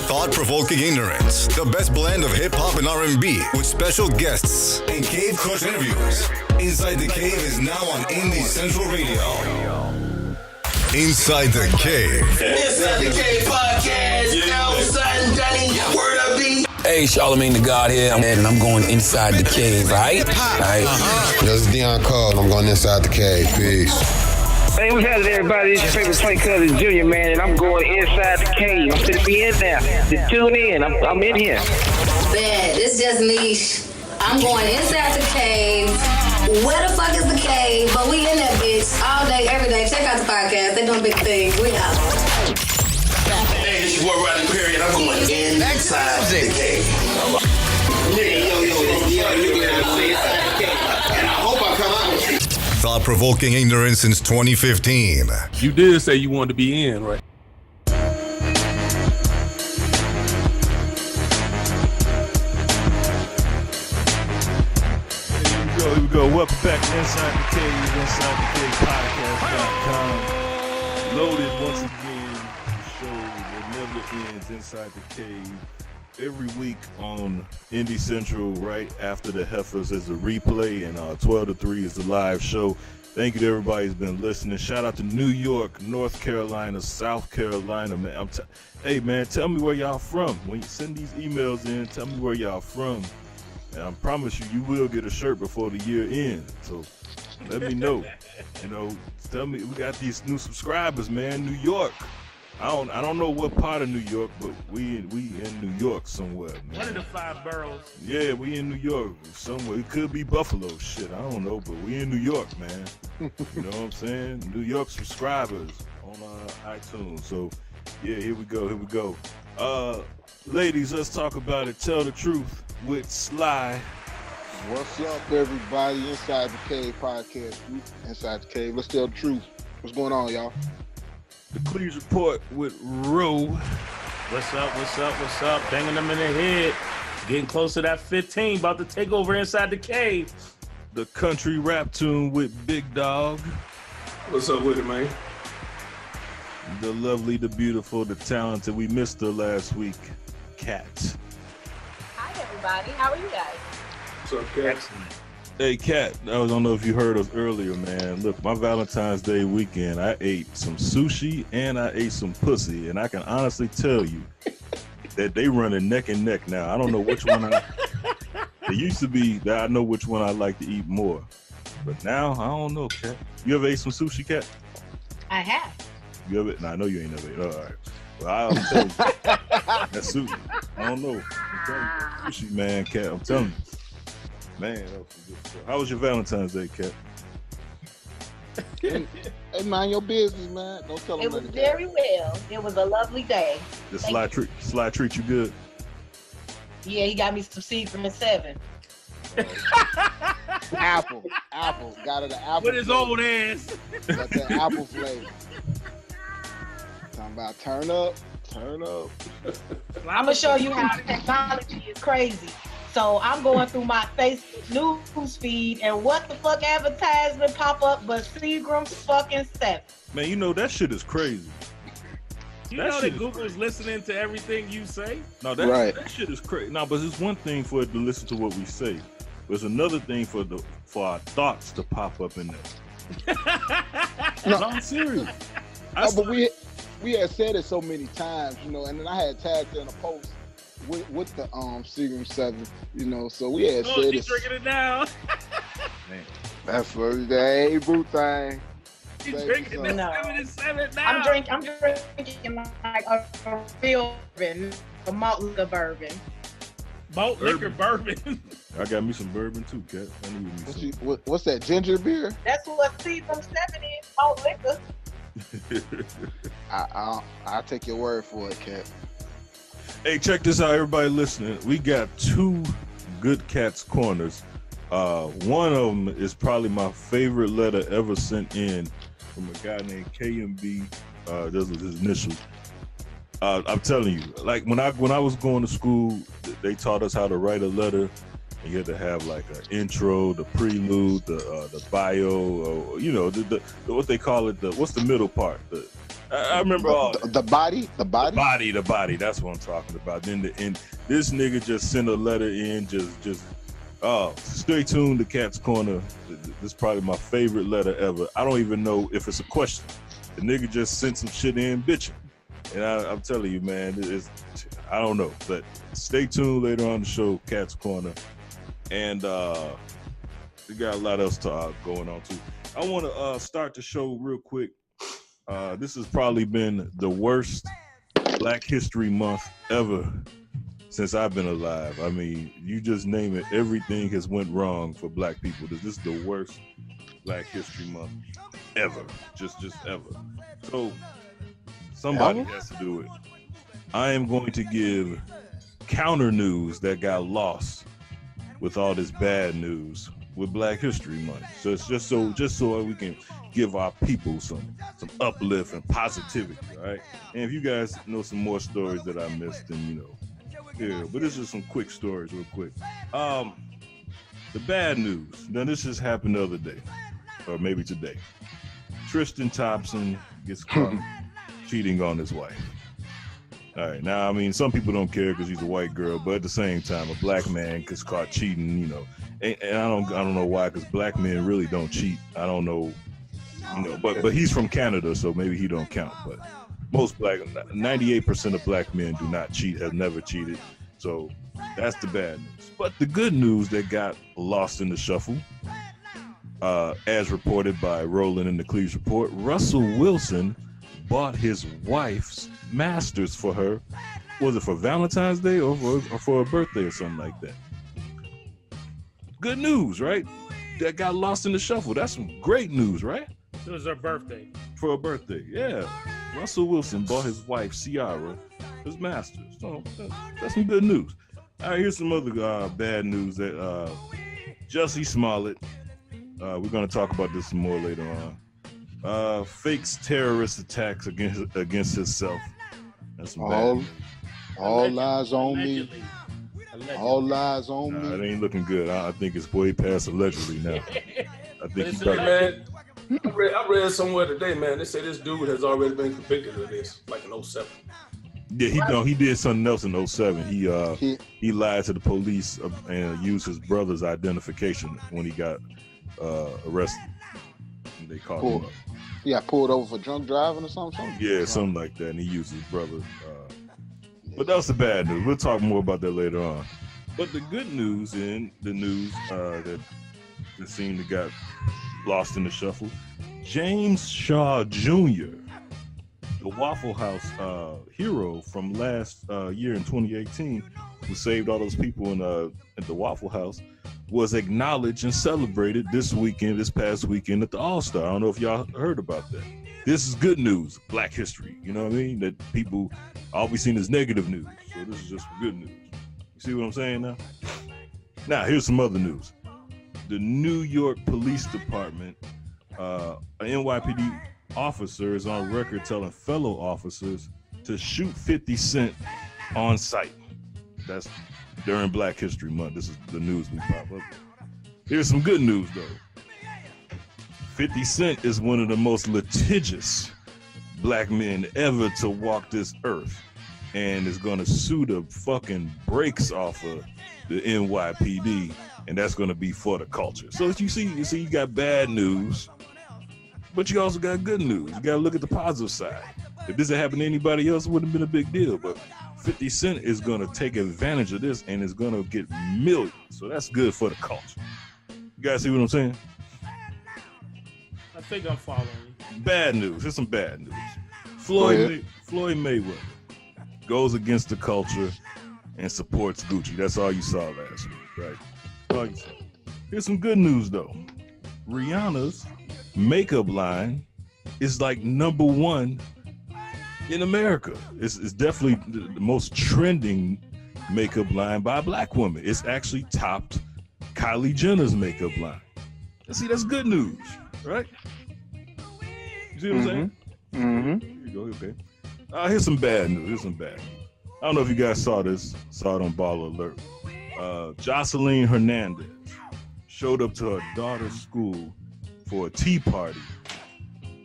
thought-provoking ignorance, the best blend of hip-hop and R&B with special guests and Cave Crush interviews. Inside the Cave is now on Indie Central Radio. Inside the Cave. Inside the Cave podcast. Outside Danny, word up B. Hey, Charlamagne the God here, and I'm going inside the cave, right? This is Dion Cole. I'm going inside the cave. Peace. Hey, what's happening, everybody? It's your favorite Twin Cousins Junior, man, and I'm going inside the cave. I'm finna be in there. Just tune in. I'm in here. Bad. It's just niche. I'm going inside the cave. Where the fuck is the cave? But we in that bitch all day, every day. Check out the podcast. They doing big things. We out. Hey, it's your boy Rodney Perry, and I'm going inside the cave. And I hope I come out. Thought-provoking ignorance since 2015. You did say you wanted to be in, right? Here we go. Welcome back to Inside the Cave, InsideTheCavePodcast.com. Loaded once again. The show that never ends, Inside the Cave. Every week on Indie Central, right after the Heifers is a replay, and 12 to 3 is the live show. Thank you to everybody who's been listening. Shout out to New York, North Carolina, South Carolina, man. Hey, man, tell me where y'all from. When you send these emails in, tell me where y'all from. And I promise you, you will get a shirt before the year ends. So let me know. Tell me, we got these new subscribers, man. New York. I don't know what part of New York, but we in New York somewhere, man. One of the 5 boroughs. Yeah, we in New York somewhere. It could be Buffalo, shit. I don't know, but we in New York, man. You know what I'm saying? New York subscribers on iTunes. So, yeah, here we go. Ladies, let's talk about it. Tell the truth with Sly. What's up, everybody? Inside the Cave podcast. Inside the Cave. Let's tell the truth. What's going on, y'all? The Cleeze report with Roe. What's up? Banging them in the head. Getting close to that 15. About to take over inside the cave. The country rap tune with Big Dog. What's up with it, man? The lovely, the beautiful, the talented. We missed her last week. Kat. Hi, everybody. How are you guys? What's up, Kat? Excellent. Hey, Kat, I don't know if you heard us earlier, man. Look, my Valentine's Day weekend, I ate some sushi and I ate some pussy. And I can honestly tell you that they running neck and neck now. I don't know which one it used to be that I know which one I like to eat more. But now, I don't know, Kat. You ever ate some sushi, Kat? I have. You ever? No, I know you ain't never ate. All right. Well, I'll tell you. That's sushi. I don't know. I'm telling you. Sushi, man, Kat. I'm telling you. Man, that was some good stuff. How was your Valentine's Day, Kat? Hey, mind your business, man. Don't tell them. It was very well. It was a lovely day. Did Sly treat you good? Yeah, he got me some seed from the 7. Apple. Got it, the apple. With his flavor. old ass. Got that apple flavor. Talking about turn up. I'm going to show you how technology is crazy. So I'm going through my Facebook news feed, and what the fuck advertisement pop up but Seagram's fucking 7. Man, you know that shit is crazy. You know that Google's listening to everything you say? No, that shit is crazy. No, but it's one thing for it to listen to what we say. But it's another thing for our thoughts to pop up in there. No, I'm serious. But we had said it so many times, and then I had tagged in a post with the Seagram 7, so we had said she's drinking it now. Man. That's what the April thing. She's drinking it now. I'm drinking like a real bourbon, a malt liquor bourbon. Malt liquor bourbon. I got me some bourbon too, Kat. I need me some. What's that, ginger beer? That's what Seagram 7 is, malt liquor. I'll take your word for it, Kat. Hey, check this out, everybody listening. We got 2 good Cats corners. One of them is probably my favorite letter ever sent in from a guy named KMB. This was his initials. I'm telling you, like when I was going to school, they taught us how to write a letter. And you had to have like an intro, the prelude, the bio, the what they call it. What's the middle part? I remember all the body. The body. That's what I'm talking about. Then this nigga just sent a letter in. Stay tuned to Cat's Corner. This is probably my favorite letter ever. I don't even know if it's a question. The nigga just sent some shit in bitching. And I'm telling you, man, I don't know. But stay tuned later on the show, Cat's Corner. And we got a lot else going on, too. I want to start the show real quick. This has probably been the worst Black History Month ever since I've been alive. I mean, you just name it. Everything has went wrong for Black people. This is the worst Black History Month ever. Just ever. So somebody has to do it. I am going to give counter news that got lost with all this bad news with Black History Month. So it's just so we can give our people some uplift and positivity, right? And if you guys know some more stories that I missed, then yeah. But this is some quick stories, real quick. The bad news. Now this just happened the other day, or maybe today. Tristian Thompson gets caught cheating on his wife. All right, now I mean, some people don't care because he's a white girl, but at the same time, a Black man gets caught cheating, and I don't know why, because Black men really don't cheat. I don't know, but he's from Canada, so maybe he don't count. But most 98% of Black men do not cheat, have never cheated. So that's the bad news. But the good news that got lost in the shuffle, as reported by Roland in the Cleeze report, Russell Wilson bought his wife's Masters for her. Was it for Valentine's Day or for her birthday or something like that? Good news, right? That got lost in the shuffle. That's some great news, right? It was her birthday. For her birthday, yeah. Russell Wilson bought his wife, Ciara, his Masters. So that's some good news. All right, here's some other bad news that Jussie Smollett, we're going to talk about this some more later on, fakes terrorist attacks against himself. That's some bad news. All lies on me. All lies on me. It ain't looking good. I think it's way past allegedly now. I think he's man. I read somewhere today, man. They say this dude has already been convicted of this, like in 07. Yeah, he did something else in 07. He lied to the police and used his brother's identification when he got arrested. And they caught him up. He got pulled over for drunk driving or something? Yeah, something like that. And he used his brother. But that's the bad news. We'll talk more about that later on. But the good news in the news that seemed to got lost in the shuffle, James Shaw Jr., the Waffle House hero from last year in 2018, who saved all those people in the Waffle House, was acknowledged and celebrated this past weekend at the All-Star. I don't know if y'all heard about that. This is good news, Black history. You know what I mean? That people always seen as negative news. So this is just good news. You see what I'm saying now? Now, here's some other news. The New York Police Department, an NYPD officer is on record telling fellow officers to shoot 50 Cent on sight. That's during Black History Month. This is the news we pop up. Here's some good news, though. 50 Cent is one of the most litigious Black men ever to walk this earth, and is going to sue the fucking brakes off of the NYPD, and that's going to be for the culture. So you see, you got bad news, but you also got good news. You got to look at the positive side. If this had happened to anybody else, it wouldn't have been a big deal, but 50 Cent is going to take advantage of this and is going to get millions. So that's good for the culture. You guys see what I'm saying? I think I'm following you. Bad news. Here's some bad news. Floyd Mayweather goes against the culture and supports Gucci. That's all you saw last week, right? All you saw. Here's some good news, though. Rihanna's makeup line is like #1 in America. It's definitely the most trending makeup line by a Black woman. It's actually topped Kylie Jenner's makeup line. See, that's good news, right? You see what I'm saying? Mm-hmm. Here you go, okay. Here's some bad news. I don't know if you guys saw this, it on Ball Alert. Jocelyn Hernandez showed up to her daughter's school for a tea party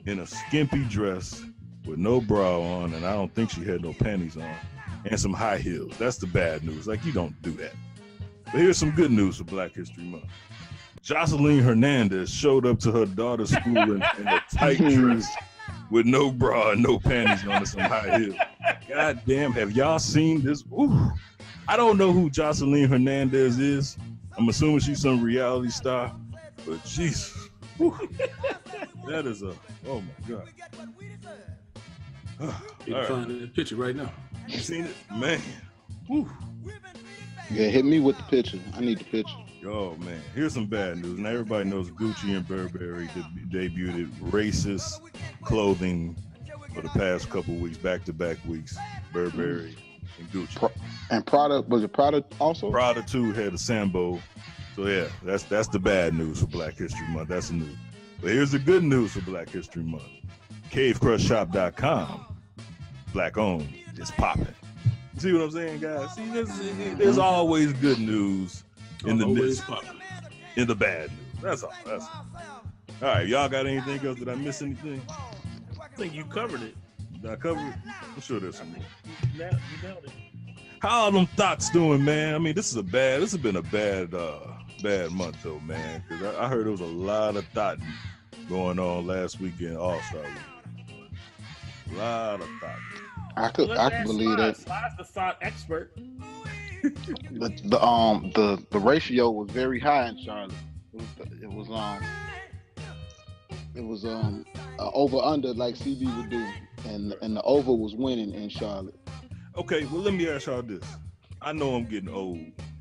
in a skimpy dress with no bra on, and I don't think she had no panties on, and some high heels. That's the bad news. Like, you don't do that. But here's some good news for Black History Month. Jocelyn Hernandez showed up to her daughter's school in a tight dress with no bra and no panties on and some high heels. God damn, have y'all seen this? Ooh. I don't know who Jocelyn Hernandez is. I'm assuming she's some reality star, but Jesus. That is oh my God. You can find the picture right now. You seen it? Man. Woo. Yeah, hit me with the picture. I need the picture. Oh man, here's some bad news. Now everybody knows Gucci and Burberry debuted racist clothing for the past couple weeks, back-to-back weeks. Burberry and Gucci. And Prada, was it Prada also? Prada too had a Sambo. So yeah, that's the bad news for Black History Month. That's the news. But here's the good news for Black History Month. CaveCrushShop.com, Black owned, is popping. See what I'm saying, guys? See, there's always good news in the midst, in the bad news. That's all. That's all. All right, y'all got anything else? Did I miss anything? I think you covered it. Did I cover it? I'm sure there's some more. You nailed it. How are them thoughts doing, man? I mean, this has been a bad month though, man. Because I heard there was a lot of thought going on last weekend, All-Star Week. A lot of thought. I could believe that. Slide's the thought expert. The ratio was very high in Charlotte. It was over under like CB would do, and the over was winning in Charlotte. Okay, well let me ask y'all this. I know I'm getting old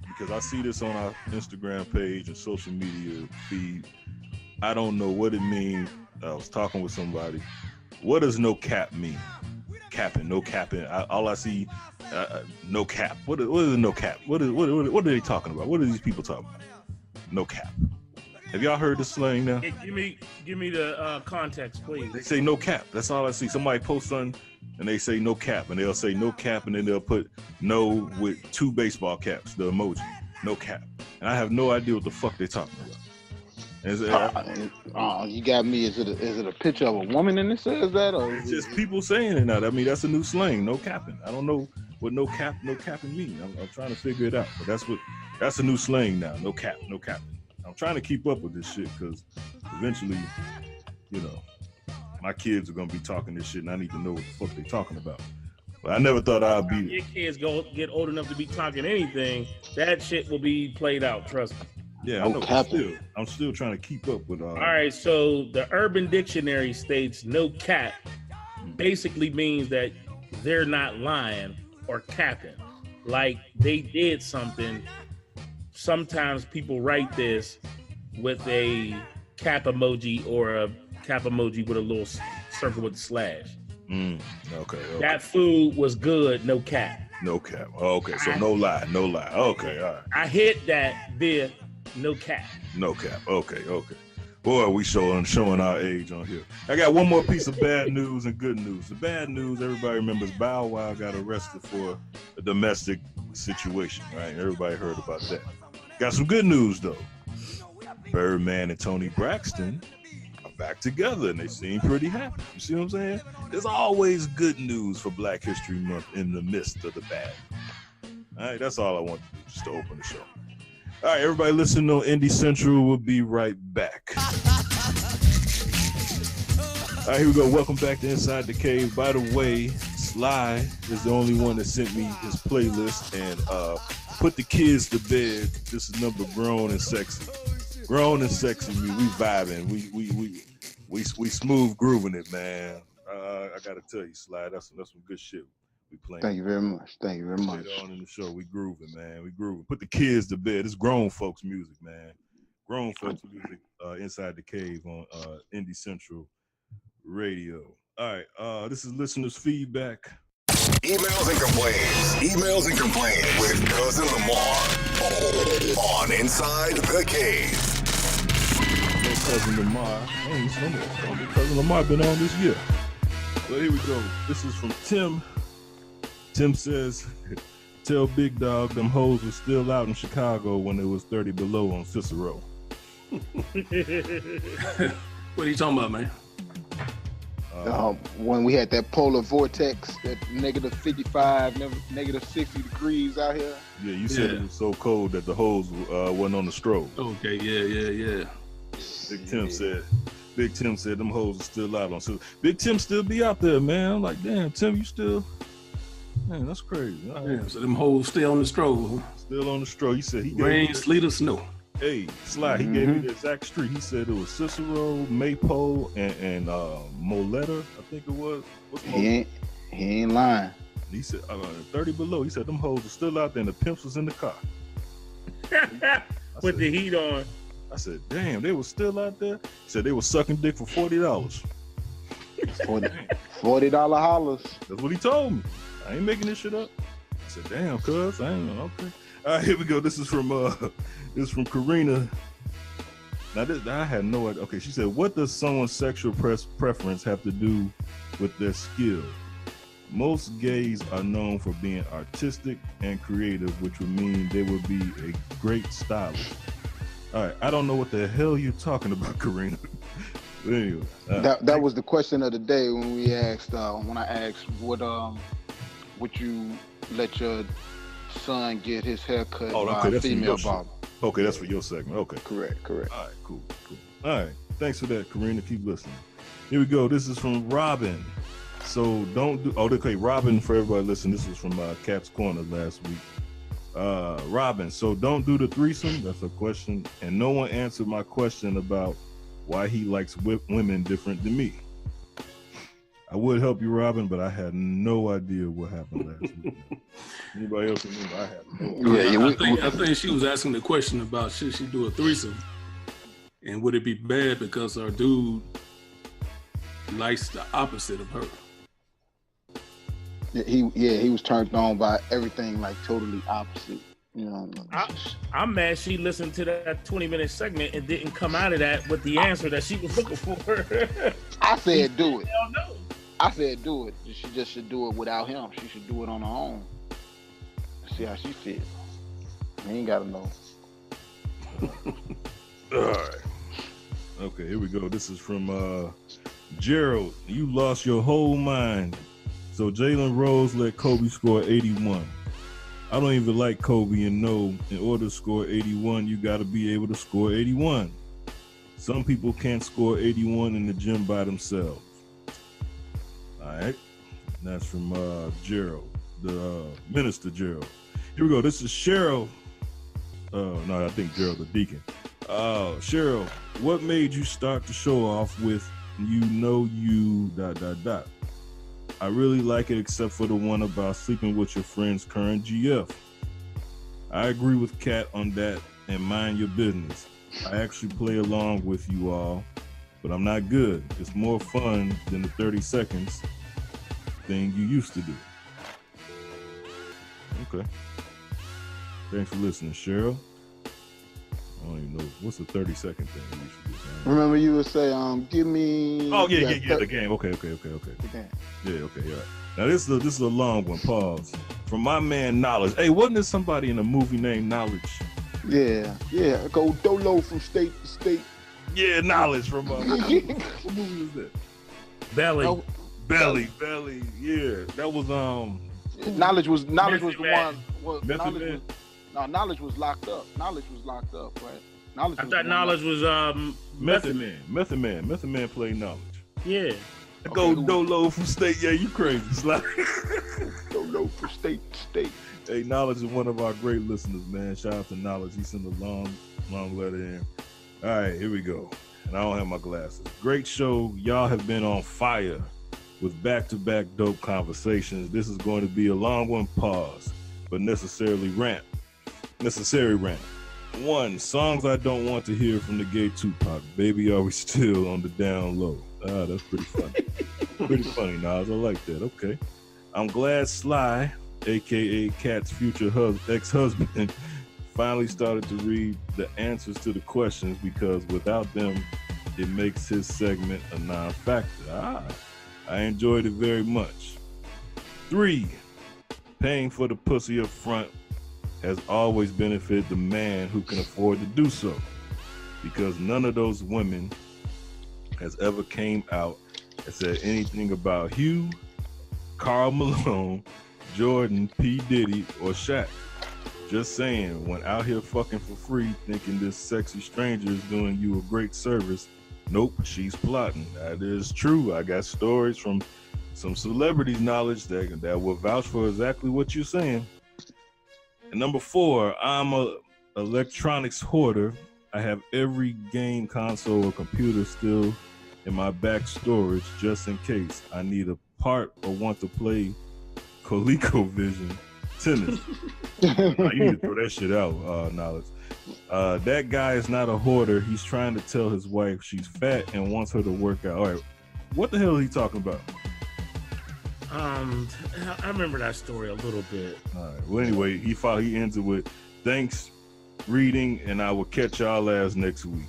because I see this on our Instagram page and social media feed. I don't know what it means. I was talking with somebody. What does no cap mean? Capping, no capping. All I see, no cap. What is no cap? What are they talking about? What are these people talking about? No cap. Have y'all heard the slang now? Hey, give me the context, please. They say no cap. That's all I see. Somebody posts something and they say no cap, and they'll say no cap, and then they'll put no with 2 baseball caps, the emoji, no cap. And I have no idea what the fuck they're talking about. You got me. Is it a picture of a woman and it says that, or it's just people saying it now? I mean, that's a new slang. No capping. I don't know what no capping mean. I'm trying to figure it out, but that's a new slang now. No cap, no capping. I'm trying to keep up with this shit because eventually, my kids are gonna be talking this shit, and I need to know what the fuck they're talking about. But I never thought I'd be. Your kids get old enough to be talking anything, that shit will be played out. Trust me. Yeah, I know. I'm still trying to keep up with. All right, so the Urban Dictionary states no cap basically means that they're not lying or capping, like they did something. Sometimes people write this with a cap emoji or a cap emoji with a little circle with a slash. Okay. That food was good, no cap. No cap. Okay, so no lie. Okay, all right. I hit that bit. No cap. No cap. Okay. Boy, we showing our age on here. I got one more piece of bad news and good news. The bad news, everybody remembers Bow Wow got arrested for a domestic situation, right? Everybody heard about that. Got some good news though. Birdman and Toni Braxton are back together and they seem pretty happy. You see what I'm saying? There's always good news for Black History Month in the midst of the bad. All right, that's all I want to do, just to open the show. All right, everybody listening on Indie Central. We'll be right back. All right, here we go. Welcome back to Inside the Cave. By the way, Sly is the only one that sent me his playlist and put the kids to bed. This is number Grown and Sexy. Grown and Sexy, we vibing. We smooth grooving it, man. I gotta tell you, Sly, that's some good shit. We playing. Thank you very much. Later on in the show, we grooving, man. We grooving. Put the kids to bed. It's grown folks music, man. Grown folks music. Inside the Cave on Indie Central Radio. All right. This is listeners' feedback. Emails and complaints with Cousin Lamar on Inside the Cave. Cousin Lamar. Cousin Lamar been on this year. So here we go. This is from Tim. Tim says, tell Big Dog them hoes were still out in Chicago when it was 30 below on Cicero. What are you talking about, man? When we had that polar vortex, that -55, negative 60 degrees out here. Yeah, you said it was so cold that the hose wasn't on the strobe. Okay, yeah. Big Tim said them hoes are still out on. So Big Tim still be out there, man. I'm like, damn, Tim, you still? Man, that's crazy. Yeah, so them hoes still on the stroll. Still on the stroll. He said he rain, sleet, or snow. Hey, Sly, he gave me the exact street. He said it was Cicero, Maypole, and Moletta, I think it was. He ain't lying. He said 30 below. He said them hoes are still out there and the pimps was in the car. With the heat on. I said, damn, they were still out there? He said they were sucking dick for $40. $40 hollers. That's what he told me. I ain't making this shit up. I said, damn, cuz, I ain't okay. All right, here we go. This is from Karina. Now this, I had no idea. Okay, she said, what does someone's sexual preference have to do with their skill? Most gays are known for being artistic and creative, which would mean they would be a great stylist. All right, I don't know what the hell you're talking about, Karina. But anyway, that was the question of the day when we asked. When I asked, would you let your son get his hair cut by a female barber? Okay, that's for your segment. Okay, correct. All right, cool. All right, thanks for that, Karina. Keep listening. Here we go. This is from Robin. So don't do. Oh, okay, Robin. For everybody listening, this was from Cat's Corner last week. Robin, so don't do the threesome. That's a question, and no one answered my question about why he likes women different than me. I would help you, Robin, but I had no idea what happened last week. Anybody else remember? I had no idea. I think she was asking the question about should she do a threesome, and would it be bad because our dude likes the opposite of her. He was turned on by everything like totally opposite. You know, I'm mad she listened to that 20-minute segment and didn't come out of that with the answer that she was looking for. I said do it. Hell no. I said do it. She just should do it without him. She should do it on her own. See how she feels. He ain't gotta know. All right. Okay, here we go. This is from Gerald. You lost your whole mind. So Jalen Rose let Kobe score 81. I don't even like Kobe and know in order to score 81, you got to be able to score 81. Some people can't score 81 in the gym by themselves. All right. That's from Gerald, the Minister Gerald. Here we go. This is Cheryl. No, I think Gerald the Deacon. Cheryl, what made you start to show off with you? I really like it except for the one about sleeping with your friend's current GF. I agree with Kat on that and mind your business. I actually play along with you all, but I'm not good. It's more fun than the 30 seconds thing you used to do. Okay. Thanks for listening, Cheryl. I don't even know. What's the 30-second thing you used to do? Remember you would say, give me... Oh, yeah, the game. Okay. The game. Yeah, okay, all right. Now, this is a long one. Pause. From my man, Knowledge. Hey, wasn't there somebody in a movie named Knowledge? Yeah. Go Dolo from state to state. Yeah, Knowledge from... what movie was that? Belly. Oh, Belly. Yeah, that was... Knowledge was the one... Knowledge was locked up. Knowledge was locked up, right? I thought Knowledge was Method Man. Method Man played Knowledge. Yeah. Go Dolo from state. Yeah, you crazy. It's like Dolo from state to state. Hey, Knowledge is one of our great listeners, man. Shout out to Knowledge. He sent a long letter in. All right, here we go. And I don't have my glasses. Great show. Y'all have been on fire with back-to-back dope conversations. This is going to be a long one. Pause, but necessary rant. 1, songs I don't want to hear from the gay Tupac. Baby, are we still on the down low? That's pretty funny. Pretty funny, Nas. I like that. Okay. I'm glad Sly, a.k.a. Kat's future ex-husband, finally started to read the answers to the questions because without them, it makes his segment a non-factor. I enjoyed it very much. 3, paying for the pussy up front has always benefited the man who can afford to do so, because none of those women has ever came out It said anything about Hugh, Karl Malone, Jordan, P. Diddy, or Shaq. Just saying, when out here fucking for free, thinking this sexy stranger is doing you a great service. Nope, she's plotting. That is true. I got stories from some celebrities' knowledge that will vouch for exactly what you're saying. And number 4, I'm a electronics hoarder. I have every game console or computer still in my back storage just in case I need a part or want to play ColecoVision tennis. You need to throw that shit out, Knowledge. That guy is not a hoarder. He's trying to tell his wife she's fat and wants her to work out. All right, what the hell is he talking about? I remember that story a little bit. All right. Well, anyway, he ends it with, "Thanks, reading, and I will catch y'all ass next week."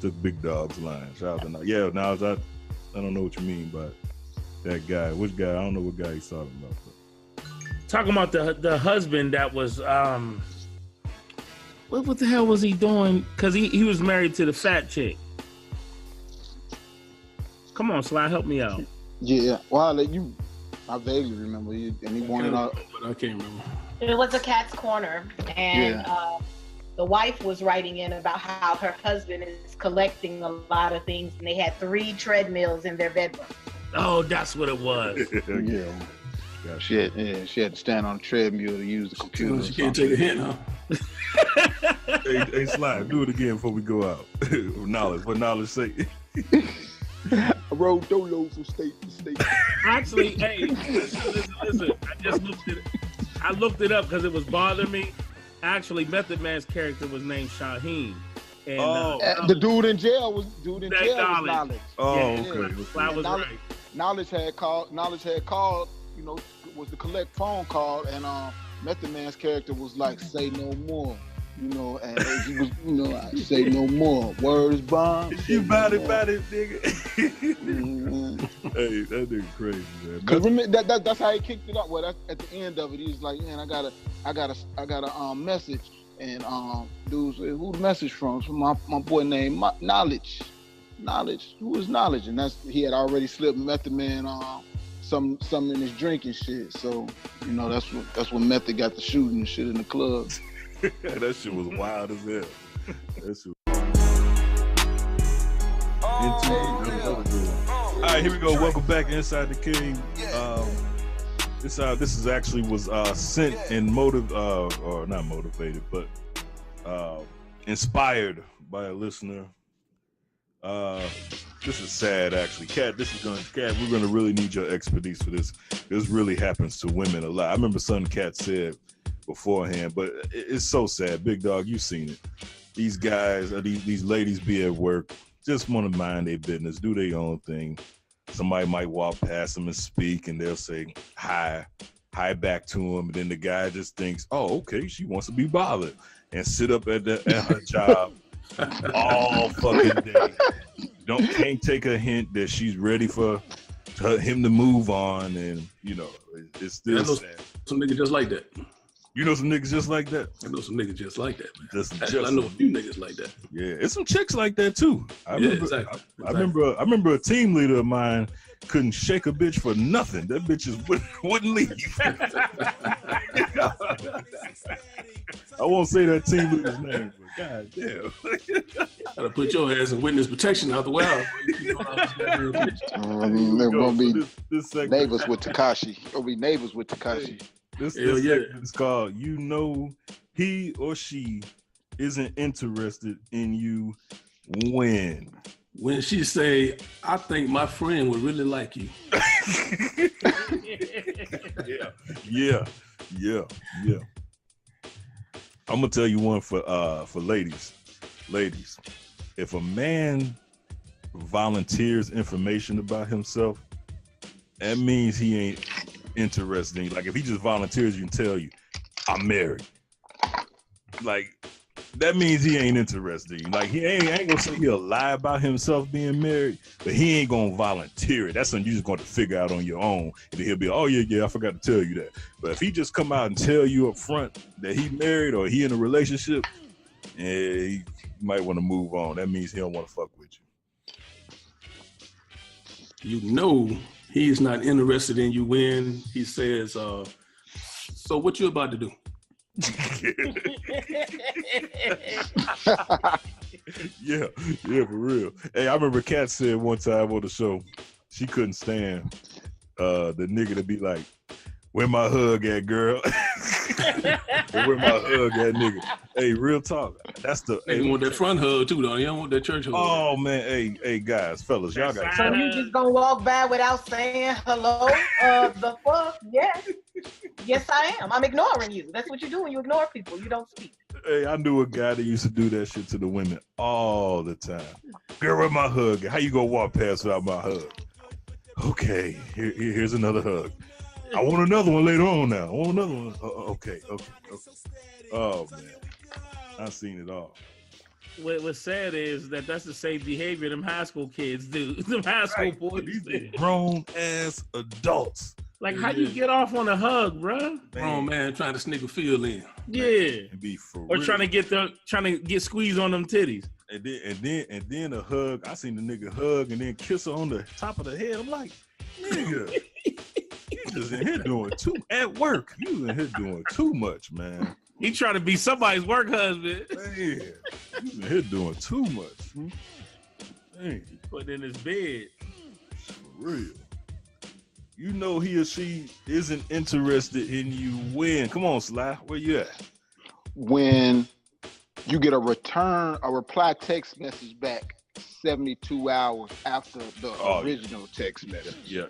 Took Big Dog's line. Shout out to yeah. Now I don't know what you mean by that guy. Which guy? I don't know what guy he's talking about. But. Talking about the husband that was what the hell was he doing? Because he was married to the fat chick. Come on, Sly, help me out. Yeah, well, I vaguely remember you, and he wanted out. But I can't remember. It was a Cat's Corner, and the wife was writing in about how her husband is collecting a lot of things, and they had 3 treadmills in their bedroom. Oh, that's what it was. Yeah. She had to stand on a treadmill to use the computer. She can't take a hint, huh? Hey, Slime, do it again before we go out. Knowledge, what Knowledge say? I rode Dolo from state to state. Actually, hey, listen. I looked it up because it was bothering me. Actually, Method Man's character was named Shaheem. And, the dude in jail was Knowledge. Oh, yeah, okay. I was right. Knowledge had called. You know, was the collect phone call, and Method Man's character was like, "Say no more." You know, and he was, I say no more. Words bomb. You about it, nigga. Hey, that nigga crazy, man. Cause remember, that's how he kicked it up. Well, that's at the end of it. He was like, "Man, I got a message." And dude said, "Who the message from?" It's from my boy named Knowledge. Knowledge. Who is Knowledge? And he had already slipped Method Man some in his drink and shit. So that's when Method got the shooting and shit in the club. That shit was wild as hell. That shit. All right, here we go. Welcome back to Inside the Cave. This is actually was sent and or not motivated, but inspired by a listener. This is sad, actually. Kat, we're gonna really need your expertise for this. This really happens to women a lot. I remember something Kat said beforehand, but it's so sad. Big Dog, you've seen it. These guys, these ladies be at work, just want to mind their business, do their own thing. Somebody might walk past them and speak, and they'll say hi back to them, and then the guy just thinks, "Oh, okay, she wants to be bothered," and sit up at her job all fucking day. Can't take a hint that she's ready for him to move on, and it's still sad. Some niggas just like that. You know some niggas just like that? I know some niggas just like that, man. Just I know a few niggas like that. Yeah, it's some chicks like that too. Exactly. I remember a team leader of mine couldn't shake a bitch for nothing. That bitch just wouldn't leave. I won't say that team leader's name, but god damn. Gotta put your ass in witness protection out the way. They're gonna be neighbors with Tekashi. It'll be neighbors with Tekashi. This segment is called he or she isn't interested in you when she say, "I think my friend would really like you." Yeah. I'm gonna tell you one for ladies. Ladies, if a man volunteers information about himself, that means he ain't interested in you. Like if he just volunteers you and tell you, "I'm married," like that means he ain't interested in you. Like he ain't gonna say he'll lie about himself being married, but he ain't gonna volunteer it. That's something you just gonna figure out on your own. And then he'll be, "Oh yeah, I forgot to tell you that." But if he just come out and tell you up front that he married or he in a relationship, he might want to move on. That means he don't want to fuck with you. you know he's not interested in you when he says, so what you about to do? Yeah, for real. Hey, I remember Kat said one time on the show, she couldn't stand the nigga to be like, where my hug at, girl? Where my hug at, nigga? Hey, real talk. That's the. Hey, you want that front hug too, though. You don't want that church hug. Oh man, hey guys, fellas, y'all got. So you just gonna walk by without saying hello? The fuck? Yes, I am. I'm ignoring you. That's what you do when you ignore people. You don't speak. Hey, I knew a guy that used to do that shit to the women all the time. Girl, where my hug? How you gonna walk past without my hug? Okay, here's another hug. I want another one later on now. I want another one. Okay. Oh, man. I've seen it all. What's sad is that's the same behavior them high school kids do. Them high school boys do. Grown-ass adults. Like, how you get off on a hug, bro? Grown man trying to sneak a feel in. Yeah. And be for or real. trying to get squeezed on them titties. And then a hug. I seen the nigga hug and then kiss her on the top of the head. I'm like, nigga. You was in here doing at work. You was in here doing too much, man. He trying to be somebody's work husband. Man, you was in here doing too much. Man. Put in his bed. For real. You know he or she isn't interested in you when. Come on, Sly. Where you at? When you get a reply text message back 72 hours after the original text message. Yeah.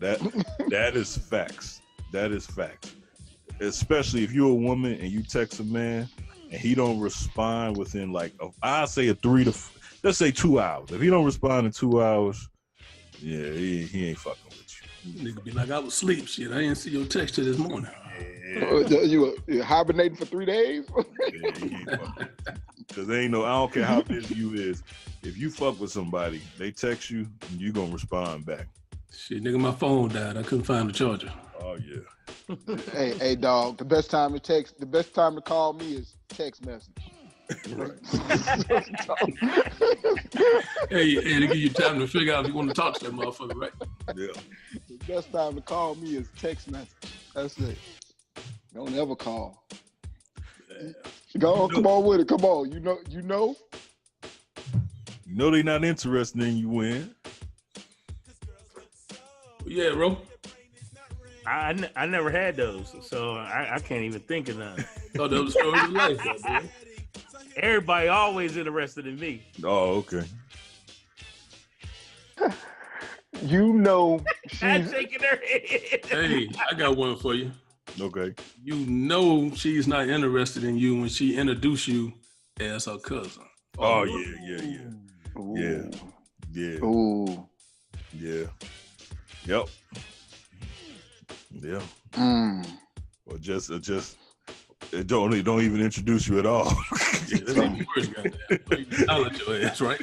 That is facts. That is facts. Especially if you're a woman and you text a man and he don't respond within let's say 2 hours. If he don't respond in 2 hours, yeah, he ain't fucking with you. Nigga be like, I was asleep, shit. I didn't see your text till this morning. Yeah. You hibernating for 3 days? Yeah, he ain't fucking. Cause I don't care how busy you is. If you fuck with somebody, they text you, and you gonna respond back. Shit, nigga, my phone died. I couldn't find the charger. Oh yeah. hey, dog. The best time to call me is text message. Hey, to give you time to figure out if you want to talk to that motherfucker, right? Yeah. The best time to call me is text message. That's it. Don't ever call. Yeah. Go on, come on with it. Come on. You know. You know they not interested in you when. Yeah, bro. I never had those, so I can't even think of none. Oh, that was the story of life, bro. Everybody always interested in me. Oh, okay. You know she's shaking her head. Hey, I got one for you. Okay. You know she's not interested in you when she introduced you as her cousin. Oh yeah. Ooh. Yeah. Ooh. Yeah. Yep. Yeah. Or just it don't even introduce you at all. Yeah, that's even worse, goddamn. I'll let your ass, right?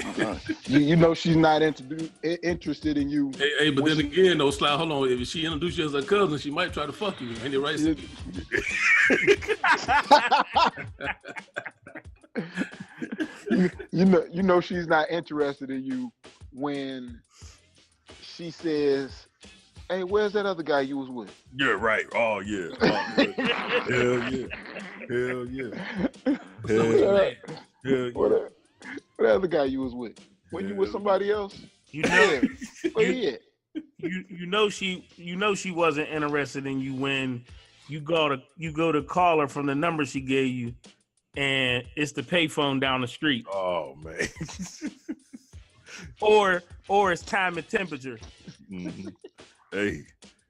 You know she's not interested in you. Hey, but then again, though, Sly, hold on. If she introduced you as her cousin, she might try to fuck you. Ain't it right? You know she's not interested in you when she says, "Hey, where's that other guy you was with?" Yeah, right. Oh yeah. Hell yeah. Hell yeah. What other guy you was with? When you with somebody else? You know, yeah. You know she wasn't interested in you when you go to call her from the number she gave you, and it's the payphone down the street. Oh man. or it's time and temperature. Mm-hmm. Hey,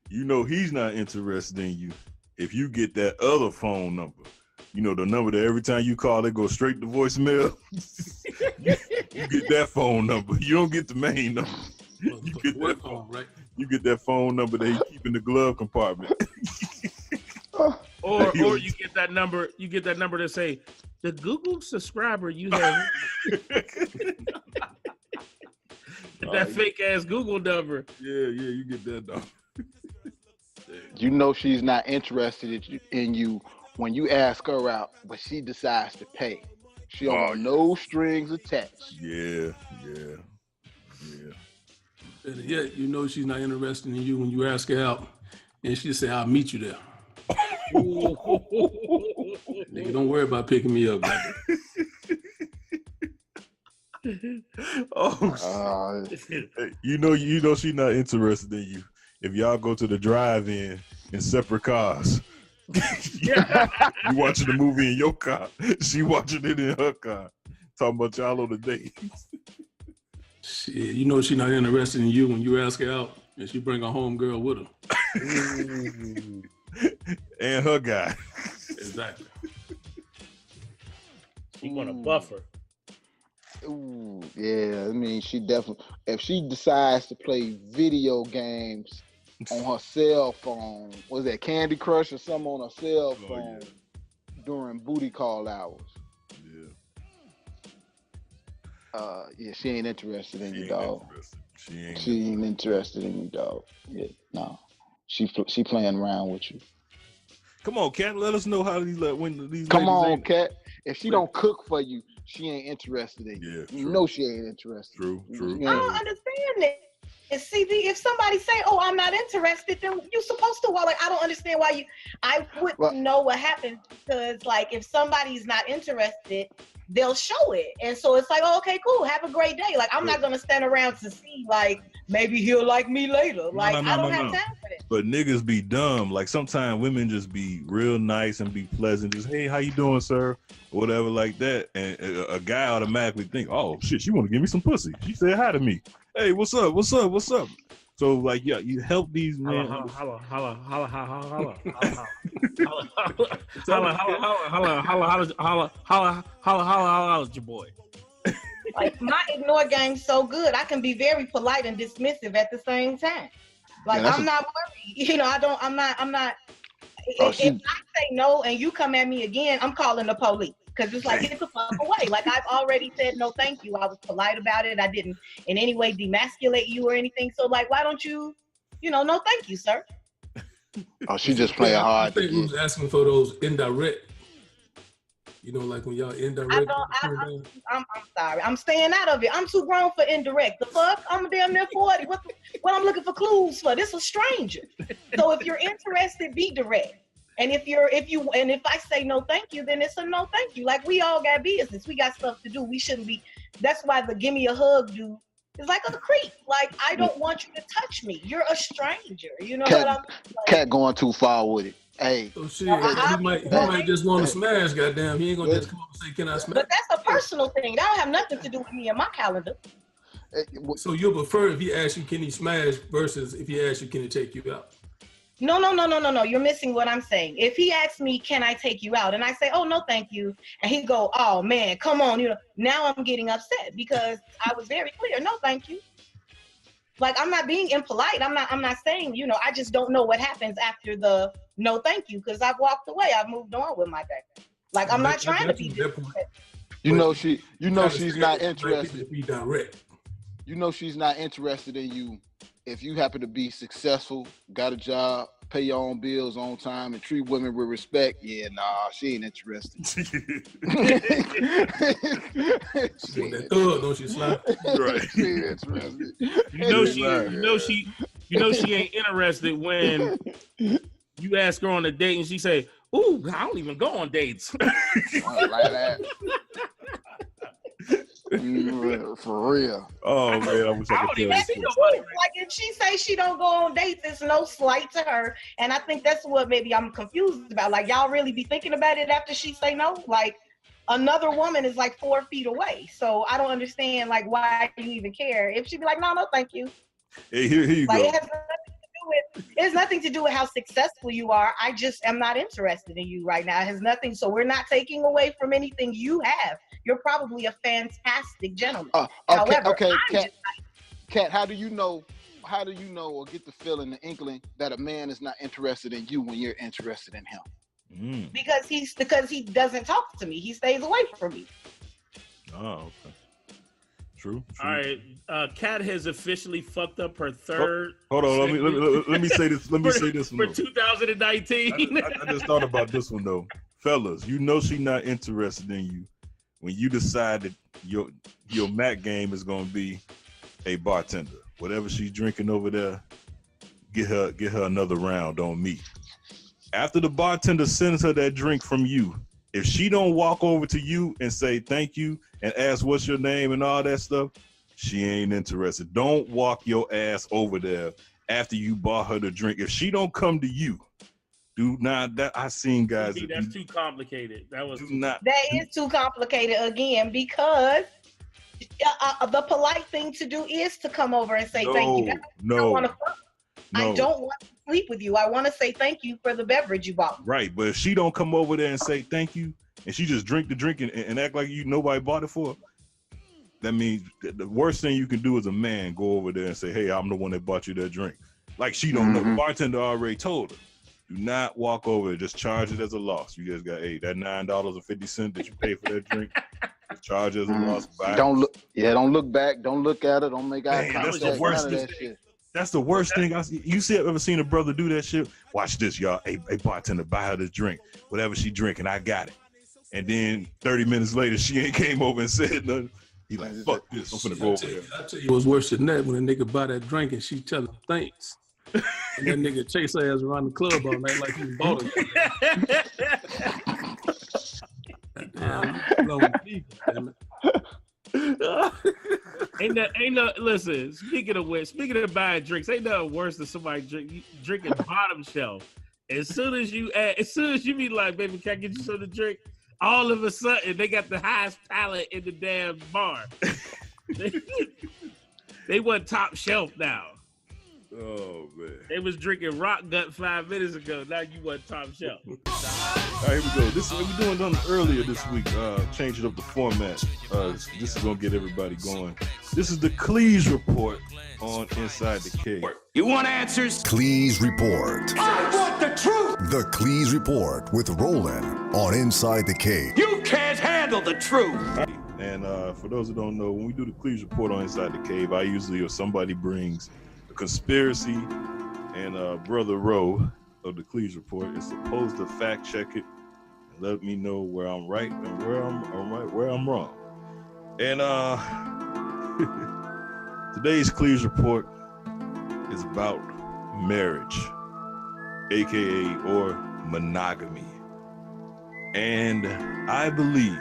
you know he's not interested in you if you get that other phone number. You know, the number that every time you call, it goes straight to voicemail. you get that phone number. You don't get the main number. You get that phone, right? You get that phone number that he keep in the glove compartment. or you get that number. You get that number that say the Google subscriber you have. That fake ass Google number. Yeah, you get that number. You know she's not interested in you when you ask her out, but she decides to pay. She don't want no strings attached. Yeah. Better yet, you know she's not interested in you when you ask her out, and she say, "I'll meet you there." Nigga, don't worry about picking me up. Oh, you know she's not interested in you if y'all go to the drive-in in separate cars. You watching the movie in your car, she watching it in her car. Talking about y'all on the date. Shit, you know she's not interested in you when you ask her out and she bring a homegirl with her. And her guy. Exactly. She gonna buffer. Ooh, yeah. I mean, she definitely. If she decides to play video games on her cell phone, was that Candy Crush or something on her cell phone during booty call hours? Yeah, she ain't interested in you, dog. She ain't interested in you, dog. Yeah, no. She playing around with you. Come on, Cat. Let us know how these. Come on, Cat. If she don't cook for you, she ain't interested in you. Yeah, you know she ain't interested. True. I don't understand it. See, if somebody say, "Oh, I'm not interested," then you're supposed to. Well, like I don't understand why I wouldn't know what happens because, like, if somebody's not interested, they'll show it, and so it's like, oh, okay, cool, have a great day. Like I'm not gonna stand around to see, like maybe he'll like me later. Like I don't have time for that. But niggas be dumb. Like sometimes women just be real nice and be pleasant. Just hey, how you doing, sir? Or whatever like that, and a guy automatically think, oh shit, she want to give me some pussy. She said hi to me. Hey, what's up? What's up? What's up? So like, yeah, you help these men. Holla, your boy. Like my ignore game's so good, I can be very polite and dismissive at the same time. Like I'm not worried. You know, I'm not. If I say no and you come at me again, I'm calling the police. Because it's like, get the fuck away. Like, I've already said no thank you. I was polite about it. I didn't in any way demasculate you or anything. So, like, why don't you, no thank you, sir. Oh, she just playing hard. I think we was asking for those indirect. You know, like when y'all indirect. I'm sorry. I'm staying out of it. I'm too grown for indirect. The fuck? I'm damn near 40. What I'm looking for clues for? This is a stranger. So if you're interested, be direct. And if I say no thank you, then it's a no thank you. Like we all got business. We got stuff to do. We shouldn't be. That's why the give me a hug dude is like a creep. Like I don't want you to touch me. You're a stranger. You know what I'm like? Cat going too far with it. Hey. Oh shit. He might just want to smash, goddamn. He ain't gonna just come up and say, can I smash? But that's a personal thing. That don't have nothing to do with me and my calendar. So you'll prefer if he asks you, can he smash versus if he asks you, can he take you out? No. You're missing what I'm saying. If he asks me, can I take you out? And I say, oh, no, thank you. And he go, oh, man, come on. Now I'm getting upset because I was very clear. No, thank you. Like, I'm not being impolite. I'm not saying, I just don't know what happens after the no, thank you. Because I've walked away. I've moved on with my day. Like, I'm not trying to be different. She's not interested. Be direct. She's not interested in you. If you happen to be successful, got a job, pay your own bills on time, and treat women with respect, she ain't interested. She want that thug, don't she, slap? Right. She ain't interested. She ain't interested when you ask her on a date and she say, "Ooh, I don't even go on dates." Like that. For real. Oh man, I wish I could tell you. Like if she say she don't go on dates, it's no slight to her. And I think that's what maybe I'm confused about. Like y'all really be thinking about it after she say no? Like another woman is like 4 feet away. So I don't understand like why you even care. If she be like, no, thank you. Hey, here you like, go. It has nothing to do with how successful you are. I just am not interested in you right now. It has nothing. So we're not taking away from anything you have. You're probably a fantastic gentleman. However, Kat, how do you know or get the feeling, the inkling that a man is not interested in you when you're interested in him? Because he doesn't talk to me. He stays away from me. Oh, okay. True. All right. Kat has officially fucked up her third. Hold on. Let me say this. Let me say this one for 2019. I just thought about this one though, fellas. She's not interested in you when you decide that your Mac game is going to be a bartender. whatever she's drinking over there, get her another round on me. After the bartender sends her that drink from you, if she don't walk over to you and say thank you and ask what's your name and all that stuff, she ain't interested. Don't walk your ass over there after you bought her the drink. If she don't come to you, do not. That I seen guys. That's too complicated. That is too complicated again, because the polite thing to do is to come over and say thank you. I don't want to sleep with you. I want to say thank you for the beverage you bought. Right, but if she don't come over there and say thank you, and she just drink the drink and act like nobody bought it for her, that means the worst thing you can do as a man, go over there and say, hey, I'm the one that bought you that drink. Like she don't know. The bartender already told her. Do not walk over. Just charge it as a loss. You just got, that $9.50 that you pay for that drink, just charge it as a loss. Don't look. Yeah, don't look back. Don't look at it. Don't make eye contact. That's the worst thing. That's the worst thing. You ever seen a brother do that shit? Watch this, y'all. Hey, bartender, buy her this drink. Whatever she drinking, I got it. And then 30 minutes later, she ain't came over and said nothing. He like, fuck this. I'm finna go over there. I tell you what's worse than that, when a nigga buy that drink and she tell him thanks. And that nigga chase her ass around the club all night like he bought it. Ain't no listen, speaking of buying drinks, ain't nothing worse than somebody drinking bottom shelf. As soon as you be like, baby, can I get you something to drink? All of a sudden they got the highest palate in the damn bar. They want top shelf now. Oh man. They was drinking rock gut 5 minutes ago. Now you want top shelf. All right, here we go. This we doing done earlier this week. Changing up the format. This is gonna get everybody going. This is the Cleeze report on Inside the Cave. You want answers? Cleeze report. I want the truth. The Cleeze report with Roland on Inside the Cave. You can't handle the truth. And for those who don't know, when we do the Cleeze report on Inside the Cave, I usually, if somebody brings a conspiracy, and Brother Rowe of the Cleeze report is supposed to fact check it and let me know where I'm right and where I'm wrong. And today's Cleeze report is about marriage, aka or monogamy. And I believe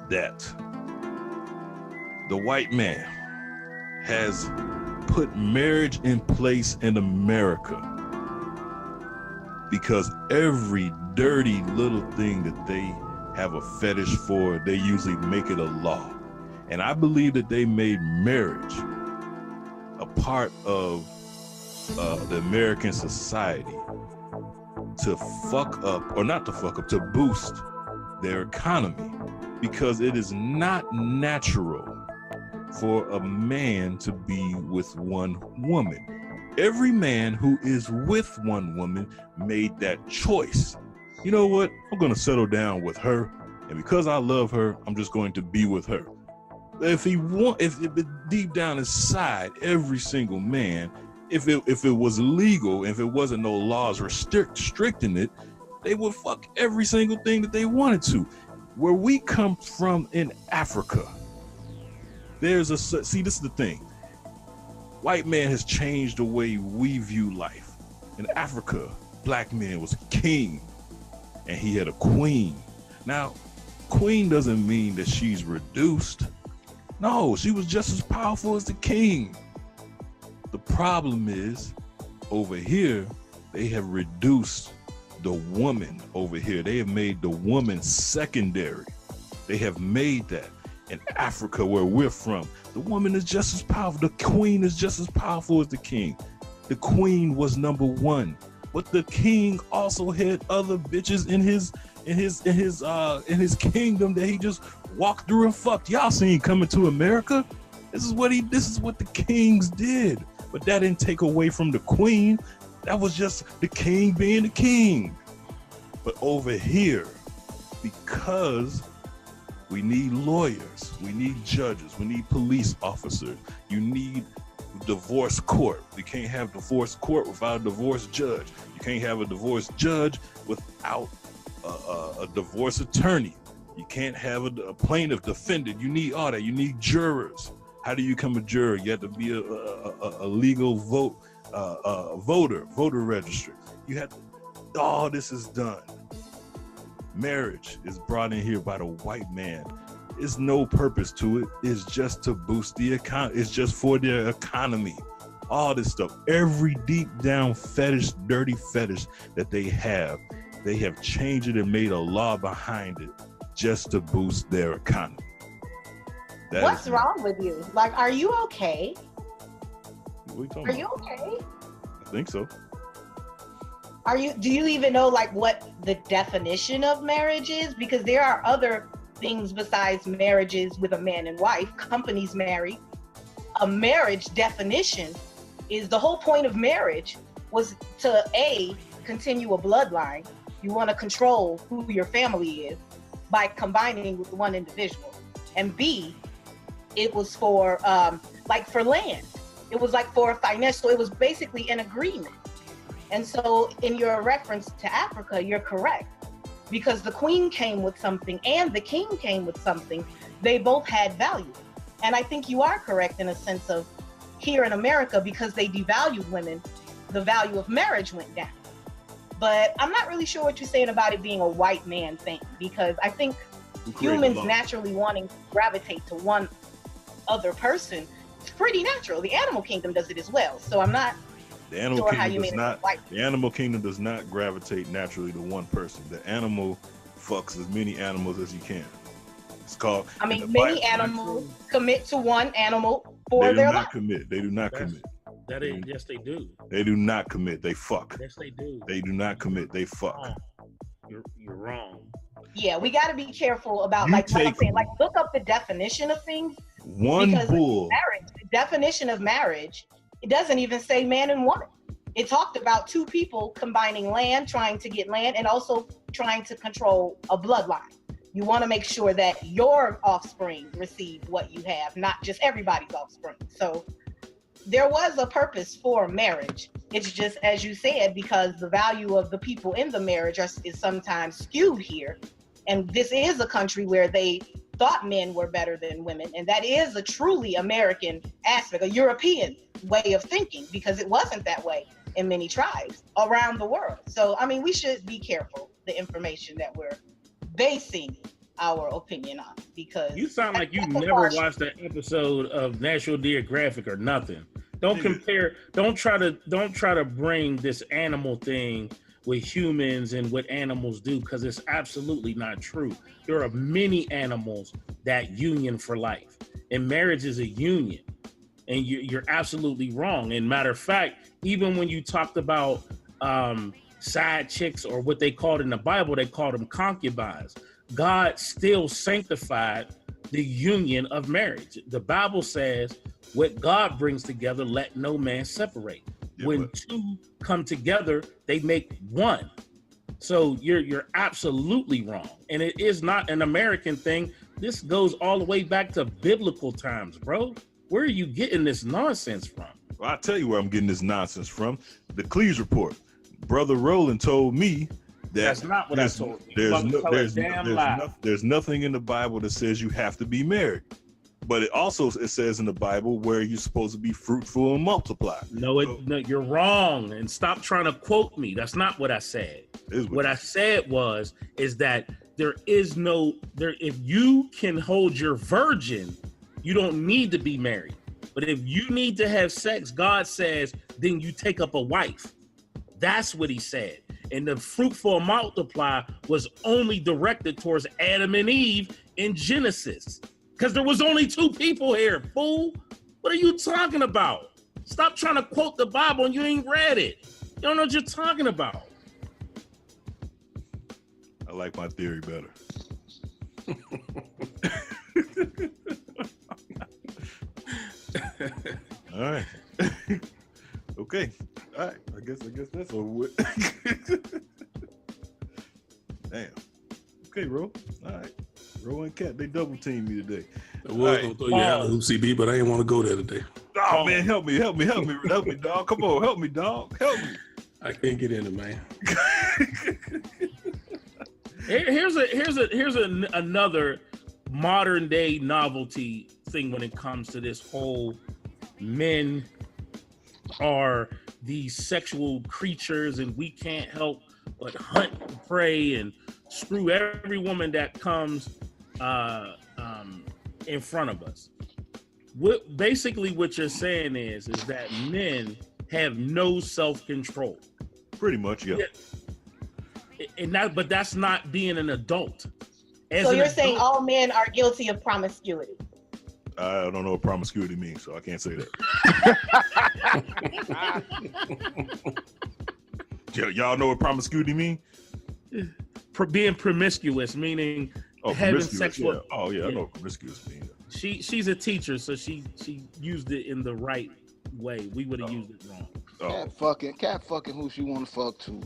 that the white man has put marriage in place in America because every dirty little thing that they have a fetish for, they usually make it a law. And I believe that they made marriage a part of the American society to fuck up, or not to fuck up, to boost their economy, because it is not natural for a man to be with one woman. Every man who is with one woman made that choice. You know what? I'm gonna settle down with her, and because I love her, I'm just going to be with her. If deep down inside, every single man, if it was legal, if it wasn't no laws restricting it, they would fuck every single thing that they wanted to. Where we come from in Africa, this is the thing. White man has changed the way we view life. In Africa, black man was a king and he had a queen. Now, queen doesn't mean that she's reduced. No, she was just as powerful as the king. The problem is, over here, they have reduced the woman over here. They have made the woman secondary. They have made that. In Africa, where we're from, the woman is just as powerful. The queen is just as powerful as the king. The queen was number one, but the king also had other bitches in his kingdom that he just walked through and fucked. Y'all seen Coming to America? This is what the kings did. But that didn't take away from the queen. That was just the king being the king. But over here, because we need lawyers, we need judges, we need police officers, you need divorce court. You can't have divorce court without a divorce judge. You can't have a divorce judge without a divorce attorney. You can't have a plaintiff defendant. You need all that. You need jurors. How do you become a juror? You have to be a legal voter registry. You have to, all this is done. Marriage is brought in here by the white man. There's no purpose to it. It's just to boost the economy. It's just for their economy. All this stuff, every deep down fetish, dirty fetish that they have changed it and made a law behind it just to boost their economy. What's wrong with you? Like, are you okay? What are you okay? I think so. Do you even know like what the definition of marriage is? Because there are other things besides marriages with a man and wife. Companies marry. A marriage definition is the whole point of marriage was to continue a bloodline. You want to control who your family is by combining with one individual. And B, it was for for land. It was like for financial, it was basically an agreement. And so in your reference to Africa, you're correct. Because the queen came with something and the king came with something. They both had value. And I think you are correct in a sense of here in America, because they devalued women, the value of marriage went down. But I'm not really sure what you're saying about it being a white man thing, because I think humans naturally wanting to gravitate to one other person, it's pretty natural. The animal kingdom does it as well. So I'm not sure how you made it white. The animal kingdom does not gravitate naturally to one person. The animal fucks as many animals as you can. It's called. I mean, many animals commit to one animal for their life. They do not commit. Yes, they do. They do not commit. They fuck. Yes, they do. They do not commit. They fuck. You're wrong. Yeah, we got to be careful about like I'm saying, like look up the definition of things. Because marriage, the definition of marriage, it doesn't even say man and woman. It talked about two people combining land, trying to get land, and also trying to control a bloodline. You want to make sure that your offspring receive what you have, not just everybody's offspring. So there was a purpose for marriage. It's just, as you said, because the value of the people in the marriage is sometimes skewed here. And this is a country where they thought men were better than women. And that is a truly American aspect, a European way of thinking, because it wasn't that way in many tribes around the world. So, I mean, we should be careful the information that we're basing our opinion on, because you sound like you never watched an episode of National Geographic or nothing. Don't compare. Don't try to bring this animal thing with humans and what animals do, because it's absolutely not true. There are many animals that union for life, and marriage is a union. And you're absolutely wrong. And matter of fact, even when you talked about side chicks, or what they called in the Bible, they called them concubines. God still sanctified the union of marriage. The Bible says, what God brings together, let no man separate. Yeah, when two come together, they make one. So you're absolutely wrong. And it is not an American thing. This goes all the way back to biblical times, bro. Where are you getting this nonsense from? Well, I'll tell you where I'm getting this nonsense from. The Cleeze report. Brother Roland told me that's not what I told you. There's nothing in the Bible that says you have to be married. But it says in the Bible where you're supposed to be fruitful and multiply. No, you're wrong. And stop trying to quote me. That's not what I said. What I said is that if you can hold your virgin, you don't need to be married. But if you need to have sex, God says, then you take up a wife. That's what he said. And the fruitful and multiply was only directed towards Adam and Eve in Genesis. Because there was only two people here, fool. What are you talking about? Stop trying to quote the Bible and you ain't read it. You don't know what you're talking about. I like my theory better. All right. Okay. All right. I guess that's over with. Damn. Okay, Ro. All right. Ro and Cat, they double teamed me today. I was gonna throw you out of CB, but I didn't want to go there today. Oh man, help me, dog. Come on, help me, dog. Help me. I can't get in it, man. Here's another modern day novelty thing when it comes to this whole men are these sexual creatures and we can't help but hunt and prey and screw every woman that comes in front of us. What you're saying is that men have no self-control. Pretty much, yeah. But that's not being an adult. So you're saying all men are guilty of promiscuity? I don't know what promiscuity means, so I can't say that. Y'all know what promiscuity means? Being promiscuous, meaning having sexual. Yeah. Oh yeah, I know what promiscuous means. She's a teacher, so she used it in the right way. We would have used it wrong. Cat fucking who she want to fuck to.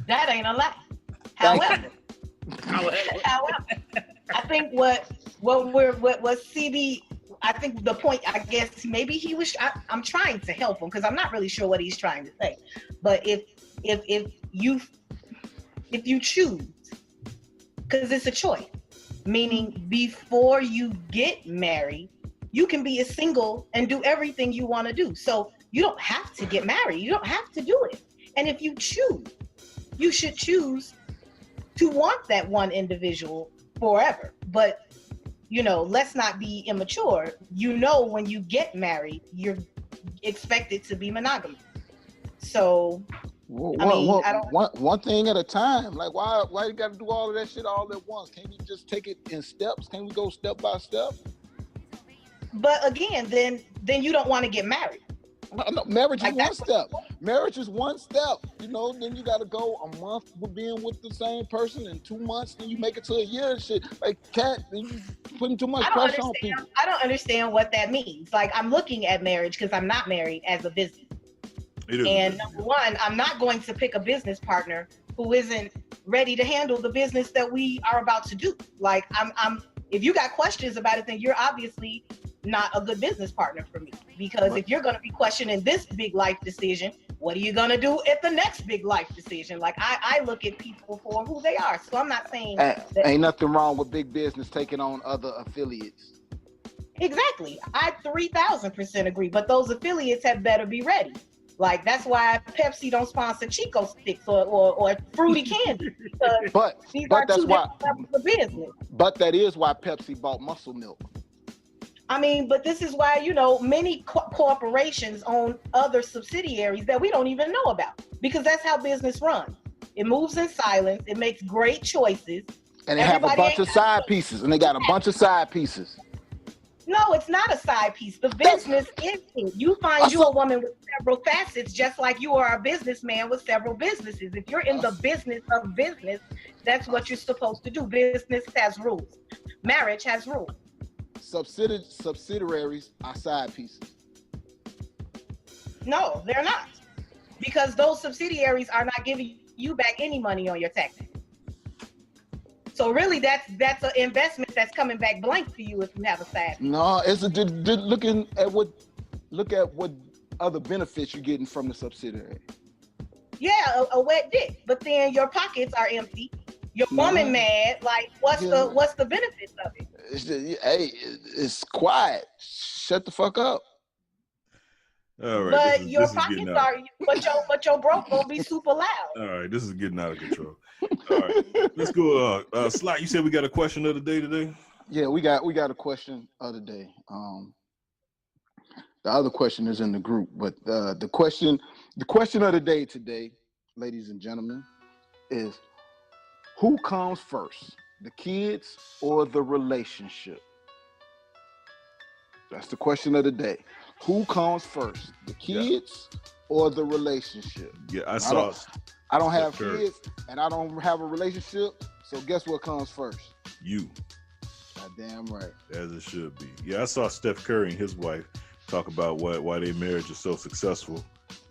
That ain't a lie. However, I think what CB, I think the point, I guess maybe he was. I'm trying to help him because I'm not really sure what he's trying to say. But if you choose, because it's a choice, meaning before you get married, you can be a single and do everything you want to do. So you don't have to get married. You don't have to do it. And if you choose, you should choose to want that one individual forever. But, let's not be immature. When you get married, you're expected to be monogamous. So, one thing at a time. Like, why you got to do all of that shit all at once? Can't you just take it in steps? Can't we go step by step? But again, then you don't want to get married. No, marriage is one step. Marriage is one step. Then you got to go a month with being with the same person, and 2 months, then you make it to a year and shit. Like, then you putting too much pressure on people. I don't understand what that means. Like, I'm looking at marriage because I'm not married as a business. And number one, I'm not going to pick a business partner who isn't ready to handle the business that we are about to do. Like, if you got questions about it, then you're obviously not a good business partner for me. Because if you're going to be questioning this big life decision, what are you going to do at the next big life decision? Like, I look at people for who they are. So I'm not saying ain't nothing wrong with big business taking on other affiliates. Exactly. I 3,000% agree. But those affiliates had better be ready. Like, that's why Pepsi don't sponsor Chico sticks or fruity candy. But that's why. Business. But that is why Pepsi bought Muscle Milk. I mean, but this is why, many corporations own other subsidiaries that we don't even know about, because that's how business runs. It moves in silence. It makes great choices. And they have a bunch of side pieces. No, it's not a side piece. The business is it. You find you a woman with several facets, just like you are a businessman with several businesses. If you're in the business of business, that's what you're supposed to do. Business has rules. Marriage has rules. Subsidiaries are side pieces. No, they're not. Because those subsidiaries are not giving you back any money on your taxes. So really, that's an investment that's coming back blank for you if you have a side piece. No, it's look at what other benefits you're getting from the subsidiary. Yeah, a wet dick, but then your pockets are empty. Your woman mad. Like, what's the benefits of it? It's quiet. Shut the fuck up. All right, but your pockets are, but your broke gonna be super loud. All right, this is getting out of control. All right, let's go. Slot, you said we got a question of the day today? Yeah, we got a question of the day. The other question is in the group, but the question of the day today, ladies and gentlemen, is who comes first, the kids or the relationship? That's the question of the day. Who comes first, the kids or the relationship? Yeah, I don't have kids and I don't have a relationship, so guess what comes first? You. Damn right. As it should be. Yeah, I saw Steph Curry and his wife talk about why their marriage is so successful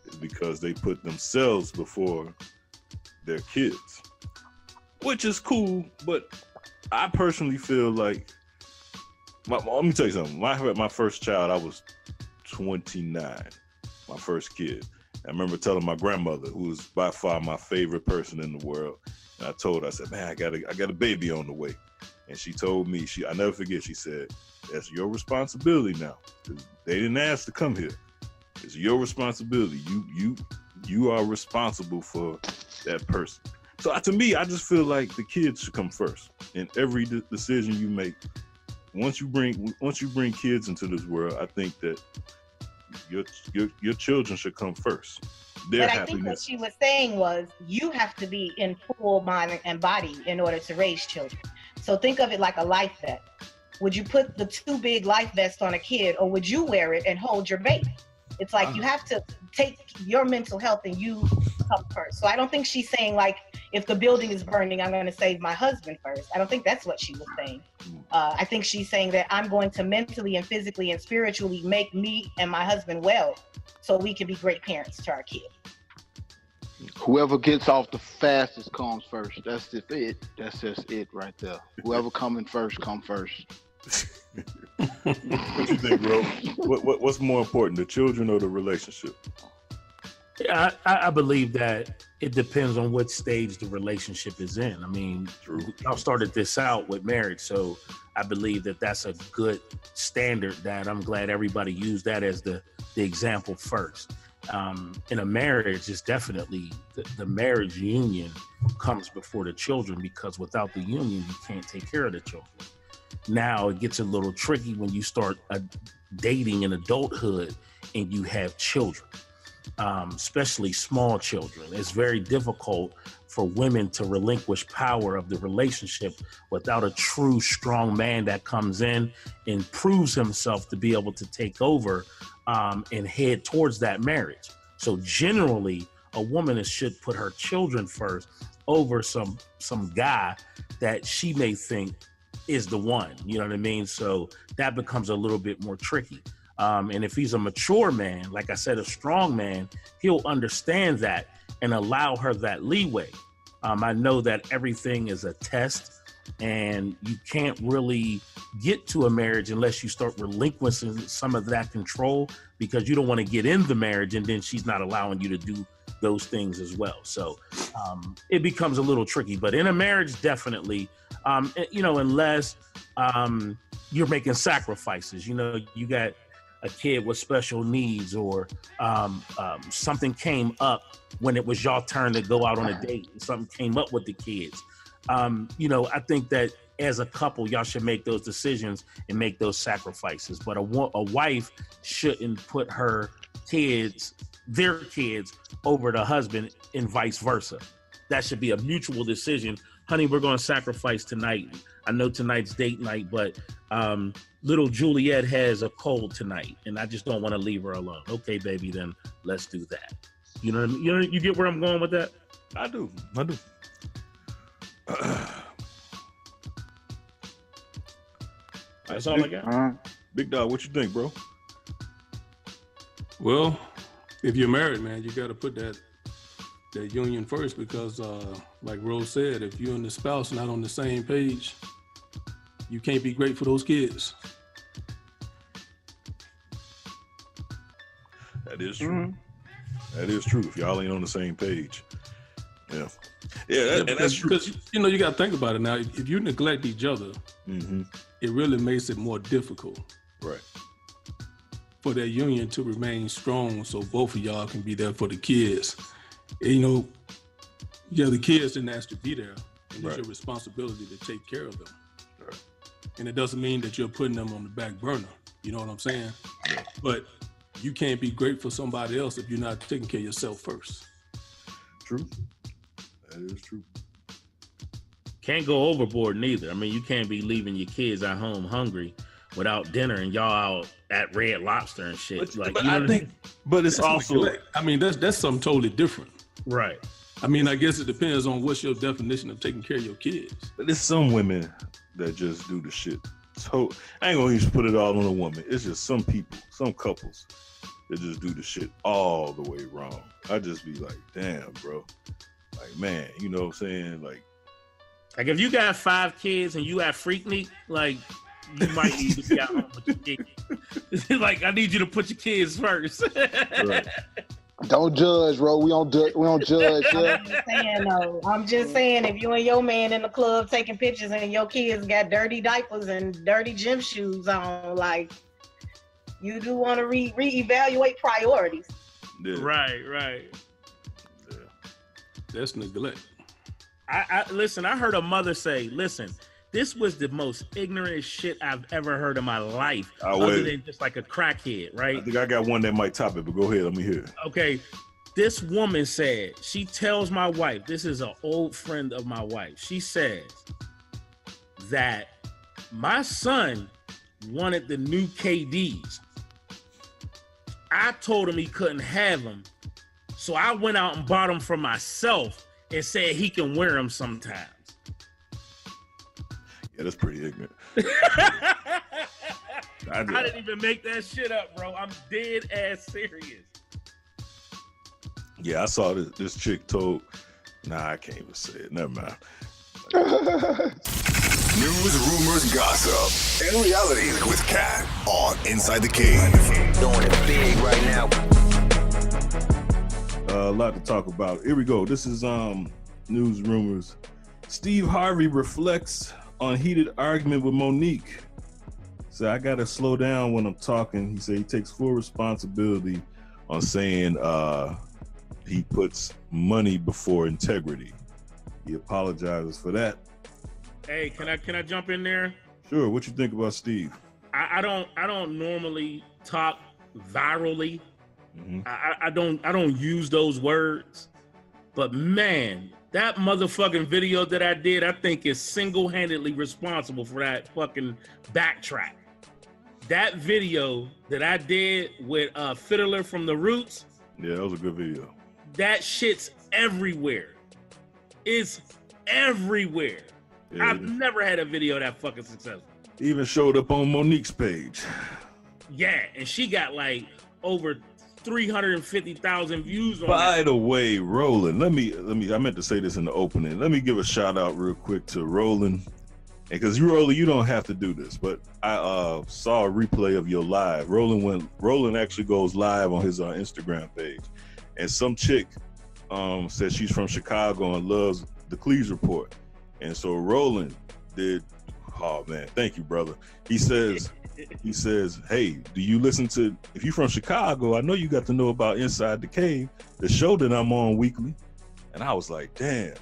is because they put themselves before their kids, which is cool. But I personally feel like, let me tell you something. My first child, I was 29, my first kid. I remember telling my grandmother, who was by far my favorite person in the world, And I told her, I said, man, I got a baby on the way. And she told me, I never forget, she said, that's your responsibility now. They didn't ask to come here. It's your responsibility. You are responsible for that person. So to me, I just feel like the kids should come first in every decision you make. Once you bring kids into this world, I think that your children should come first. Their happiness. I think what she was saying was you have to be in full mind and body in order to raise children. So think of it like a life vest. Would you put the too big life vest on a kid, or would you wear it and hold your baby? It's like you have to take your mental health and you come first. So I don't think she's saying like, if the building is burning, I'm going to save my husband first. I don't think that's what she was saying. I think she's saying that I'm going to mentally and physically and spiritually make me and my husband well so we can be great parents to our kids. Whoever gets off the fastest comes first. That's just it. That's just it right there. Whoever coming first, come first. What you think, bro? What's more important, the children or the relationship? Yeah, I believe that it depends on what stage the relationship is in. I mean, y'all started this out with marriage, so I believe that that's a good standard that I'm glad everybody used that as the example first. In a marriage, it's definitely the marriage union comes before the children, because without the union, you can't take care of the children. Now it gets a little tricky when you start dating in adulthood and you have children, especially small children. It's very difficult for women to relinquish power of the relationship without a true strong man that comes in and proves himself to be able to take over and head towards that marriage. So generally, a woman should put her children first over some guy that she may think is the one, you know what I mean? So that becomes a little bit more tricky. And if he's a mature man, like I said, a strong man, he'll understand that and allow her that leeway. I know that everything is a test, and you can't really get to a marriage unless you start relinquishing some of that control, because you don't want to get in the marriage and then she's not allowing you to do those things as well. So it becomes a little tricky, but in a marriage, definitely, unless you're making sacrifices, you got a kid with special needs, or something came up when it was y'all turn to go out on a date, and something came up with the kids. I think that as a couple, y'all should make those decisions and make those sacrifices. But a wife shouldn't put their kids over the husband, and vice versa. That should be a mutual decision. Honey, we're going to sacrifice tonight. I know tonight's date night, but little Juliet has a cold tonight, and I just don't want to leave her alone. Okay, baby, then let's do that. You know what I mean? You get where I'm going with that? I do. That's all I got. Big Dog, what you think, bro? Well, if you're married, man, you got to put that union first, because like Rose said, if you and the spouse not on the same page, you can't be great for those kids. That is true. That is true. If y'all ain't on the same page. Yeah. And that's true. Because, you got to think about it now. If you neglect each other, it really makes it more difficult. Right. For that union to remain strong, so both of y'all can be there for the kids. And, the kids didn't ask to be there, and it's your responsibility to take care of them. Right. And it doesn't mean that you're putting them on the back burner. You know what I'm saying? Yeah. But you can't be great for somebody else if you're not taking care of yourself first. True. That is true. Can't go overboard neither. I mean, you can't be leaving your kids at home hungry without dinner, and y'all out at Red Lobster and shit. But it's also, that's something totally different. Right. I mean, I guess it depends on what's your definition of taking care of your kids. But there's some women that just do the shit. So I ain't gonna just put it all on a woman. It's just some people, some couples that just do the shit all the way wrong. I just be like, damn, bro. Like, man, you know what I'm saying? Like if you got 5 kids and you at Freaknik, like, you might need to be at home with your kids. Like, I need you to put your kids first. Right. Don't judge, bro. We don't judge. Yeah. I'm just saying, if you and your man in the club taking pictures and your kids got dirty diapers and dirty gym shoes on, like, you do want to reevaluate priorities. Yeah. Right. Yeah. That's neglect. I listen, I heard a mother say, listen, this was the most ignorant shit I've ever heard in my life, other than just like a crackhead, right? I think I got one that might top it, but go ahead, let me hear it. Okay, this woman said, she tells my wife, this is an old friend of my wife, she says that my son wanted the new KDs. I told him he couldn't have them, so I went out and bought them for myself and said he can wear them sometimes. Yeah, that's pretty ignorant. I didn't even make that shit up, bro. I'm dead ass serious. Yeah, I saw this chick told. Nah, I can't even say it. Never mind. News, rumors, gossip, and reality with Cat on Inside the Cave. Doing it big right now. A lot to talk about. Here we go. This is news, rumors. Steve Harvey reflects on heated argument with Monique. So I gotta slow down when I'm talking. He said he takes full responsibility on saying he puts money before integrity. He apologizes for that. Hey, can I jump in there? Sure. What you think about Steve? I don't normally talk virally. Mm-hmm. I don't use those words. But man, that motherfucking video that I did, I think is single-handedly responsible for that fucking backtrack. That video that I did with Fiddler from the Roots. Yeah, that was a good video. That shit's everywhere. It's everywhere. Yeah, I've never had a video that fucking successful. Even showed up on Monique's page. Yeah, and she got like over 350,000 views on By that. the way, Roland, let me I meant to say this in the opening. Let me give a shout out real quick to Roland. And because Roland, you don't have to do this, but I saw a replay of your live. Roland actually goes live on his Instagram page. And some chick says she's from Chicago and loves the Cleeze Report. And so Roland did, oh man, thank you, brother. He says, hey, do you listen to, if you're from Chicago, I know you got to know about Inside the Cave, the show that I'm on weekly. And I was like, damn,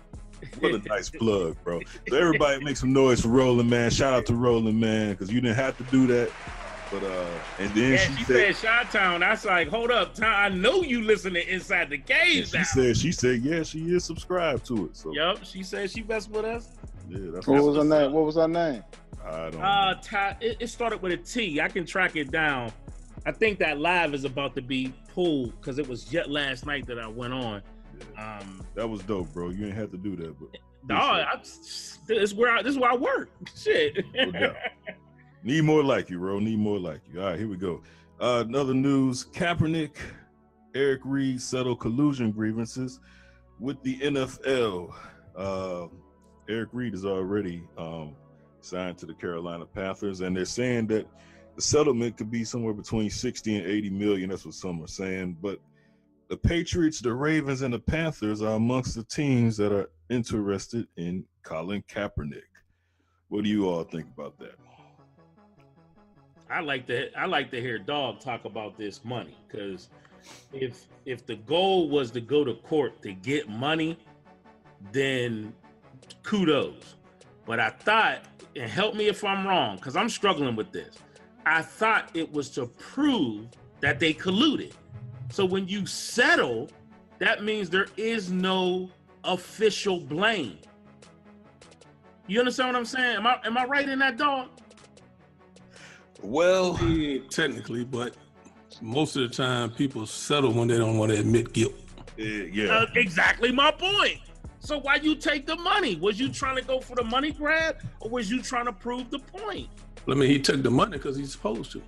what a nice plug, bro. So everybody make some noise for Roland, man. Shout out to Roland, man, because you didn't have to do that. But and then she said Chi-Town. I was like, hold up, I know you listen to Inside the Cave. She said, yeah, she is subscribed to it. So yep, she said she messed with us. Yeah, that's what was her name? What was her name? I don't know. It started with a T. I can track it down. I think that live is about to be pulled because it was just last night that I went on. Yeah. That was dope, bro. You ain't have to do that, but this is where I work. Shit. No. Need more like you, bro. Need more like you. All right, here we go. Another news: Kaepernick, Eric Reed settle collusion grievances with the NFL. Eric Reed is already signed to the Carolina Panthers, and they're saying that the settlement could be somewhere between 60 and 80 million. That's what some are saying. But the Patriots, the Ravens, and the Panthers are amongst the teams that are interested in Colin Kaepernick. What do you all think about that? I like to hear Dog talk about this money, because if the goal was to go to court to get money, then kudos. But I thought, and help me if I'm wrong, because I'm struggling with this. I thought it was to prove that they colluded. So when you settle, that means there is no official blame. You understand what I'm saying? Am I right in that, Dog? Well, technically, but most of the time people settle when they don't want to admit guilt. Yeah. Exactly my point. So why you take the money? Was you trying to go for the money grab, or was you trying to prove the point? I mean, he took the money because he's supposed to.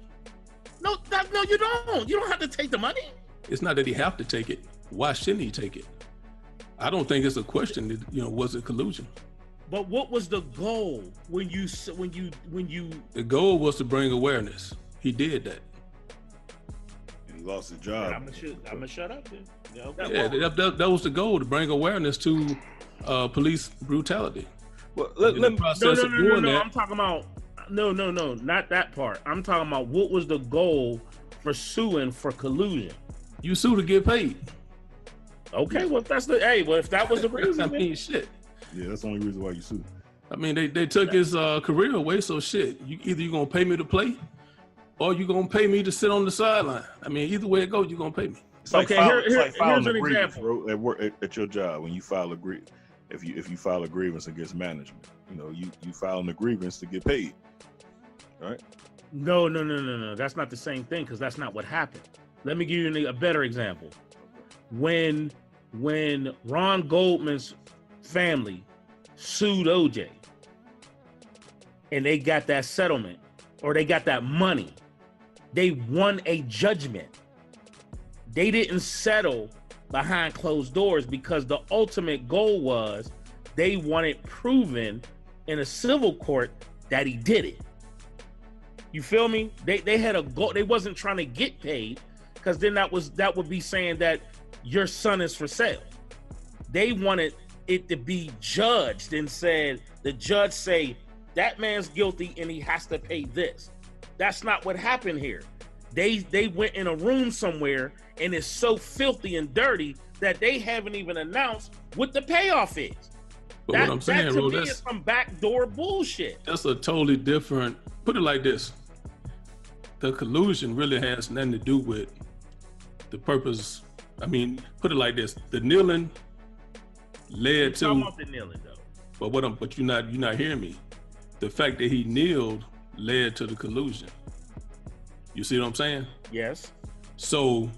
No, you don't. You don't have to take the money. It's not that he have to take it. Why shouldn't he take it? I don't think it's a question that, was it collusion? But what was the goal when you? The goal was to bring awareness. He did that. And he lost his job. I'm gonna shut up then. Yeah, that was the goal, to bring awareness to police brutality. Well, let me process no. I'm talking about no, not that part. I'm talking about what was the goal for suing for collusion. You sue to get paid. Okay, well if that's if that was the reason, I mean, shit. Yeah, that's the only reason why you sue. I mean, they took his career away, so shit. Either you're gonna pay me to play, or you're gonna pay me to sit on the sideline. I mean, either way it goes, you're gonna pay me. It's like here's filing an a grievance, example. bro, at work at your job. When you file a grievance, if you file a grievance against management, you file a grievance to get paid, right? No. That's not the same thing, because that's not what happened. Let me give you a better example. When Ron Goldman's family sued OJ and they got that settlement, or they got that money, they won a judgment. They didn't settle behind closed doors, because the ultimate goal was they wanted proven in a civil court that he did it. You feel me? They had a goal. They wasn't trying to get paid, because then that would be saying that your son is for sale. They wanted it to be judged and said, the judge say that man's guilty and he has to pay this. That's not what happened here. They went in a room somewhere and it's so filthy and dirty that they haven't even announced what the payoff is. But what I'm saying, that to Ro, me is some backdoor bullshit. That's a totally different. Put it like this: the collusion really has nothing to do with the purpose. I mean, put it like this: the kneeling led to. Talking about the kneeling though. But you're not hearing me. The fact that he kneeled led to the collusion. You see what I'm saying? Yes. So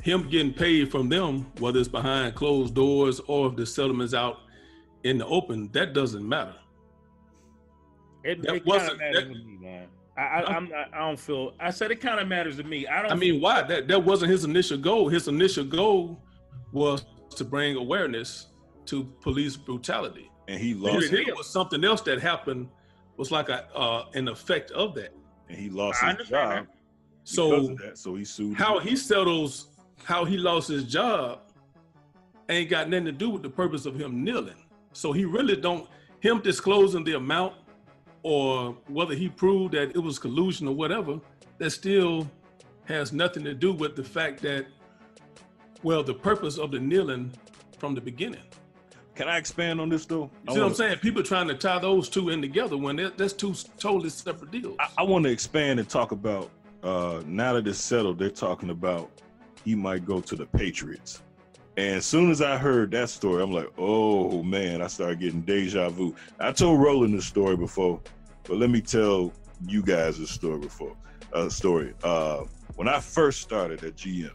him getting paid from them, whether it's behind closed doors or if the settlement's out in the open, that doesn't matter. It kind of matters to me, man. I don't feel. I said it kind of matters to me. I mean, why? That wasn't his initial goal. His initial goal was to bring awareness to police brutality, and he lost. It was something else that happened. Was like an effect of that, and he lost his job. So he sued. How he lost his job ain't got nothing to do with the purpose of him kneeling. So he really him disclosing the amount or whether he proved that it was collusion or whatever, that still has nothing to do with the fact that, well, the purpose of the kneeling from the beginning. Can I expand on this though? You see what I'm saying? People trying to tie those two in together when that's two totally separate deals. I want to expand and talk about, now that it's settled, they're talking about he might go to the Patriots. And as soon as I heard that story, I'm like, oh man, I started getting deja vu. I told Roland this story before, but let me tell you guys this story before. When I first started at GM,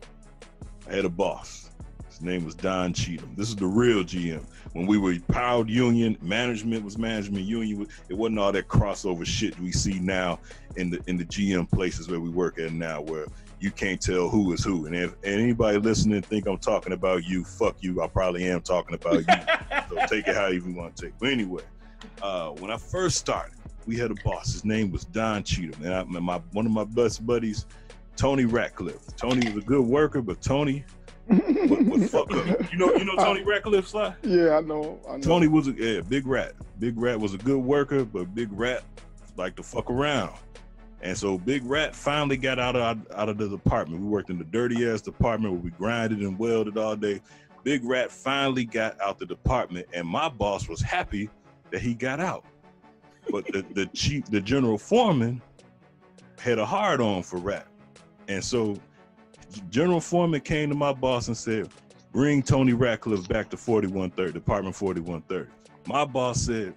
I had a boss. His name was Don Cheatham. This is the real GM. When we were proud union, management was management, union. It wasn't all that crossover shit we see now in the GM places where we work at now, where you can't tell who is who. And if anybody listening think I'm talking about you, fuck you. I probably am talking about you. So take it how you want to take it. But anyway, when I first started, we had a boss. His name was Don Cheatham. And one of my best buddies, Tony Ratcliffe. Tony was a good worker, but Tony would fuck up. You know Tony Ratcliffe, Sly? Yeah, I know. Tony was a Big Rat. Big Rat was a good worker, but Big Rat liked to fuck around. And so Big Rat finally got out of the department. We worked in the dirty ass department where we grinded and welded all day. Big Rat finally got out the department, and my boss was happy that he got out. But the general foreman had a hard on for Rat. And so General Foreman came to my boss and said, bring Tony Ratcliffe back to 4130, Department 4130. My boss said,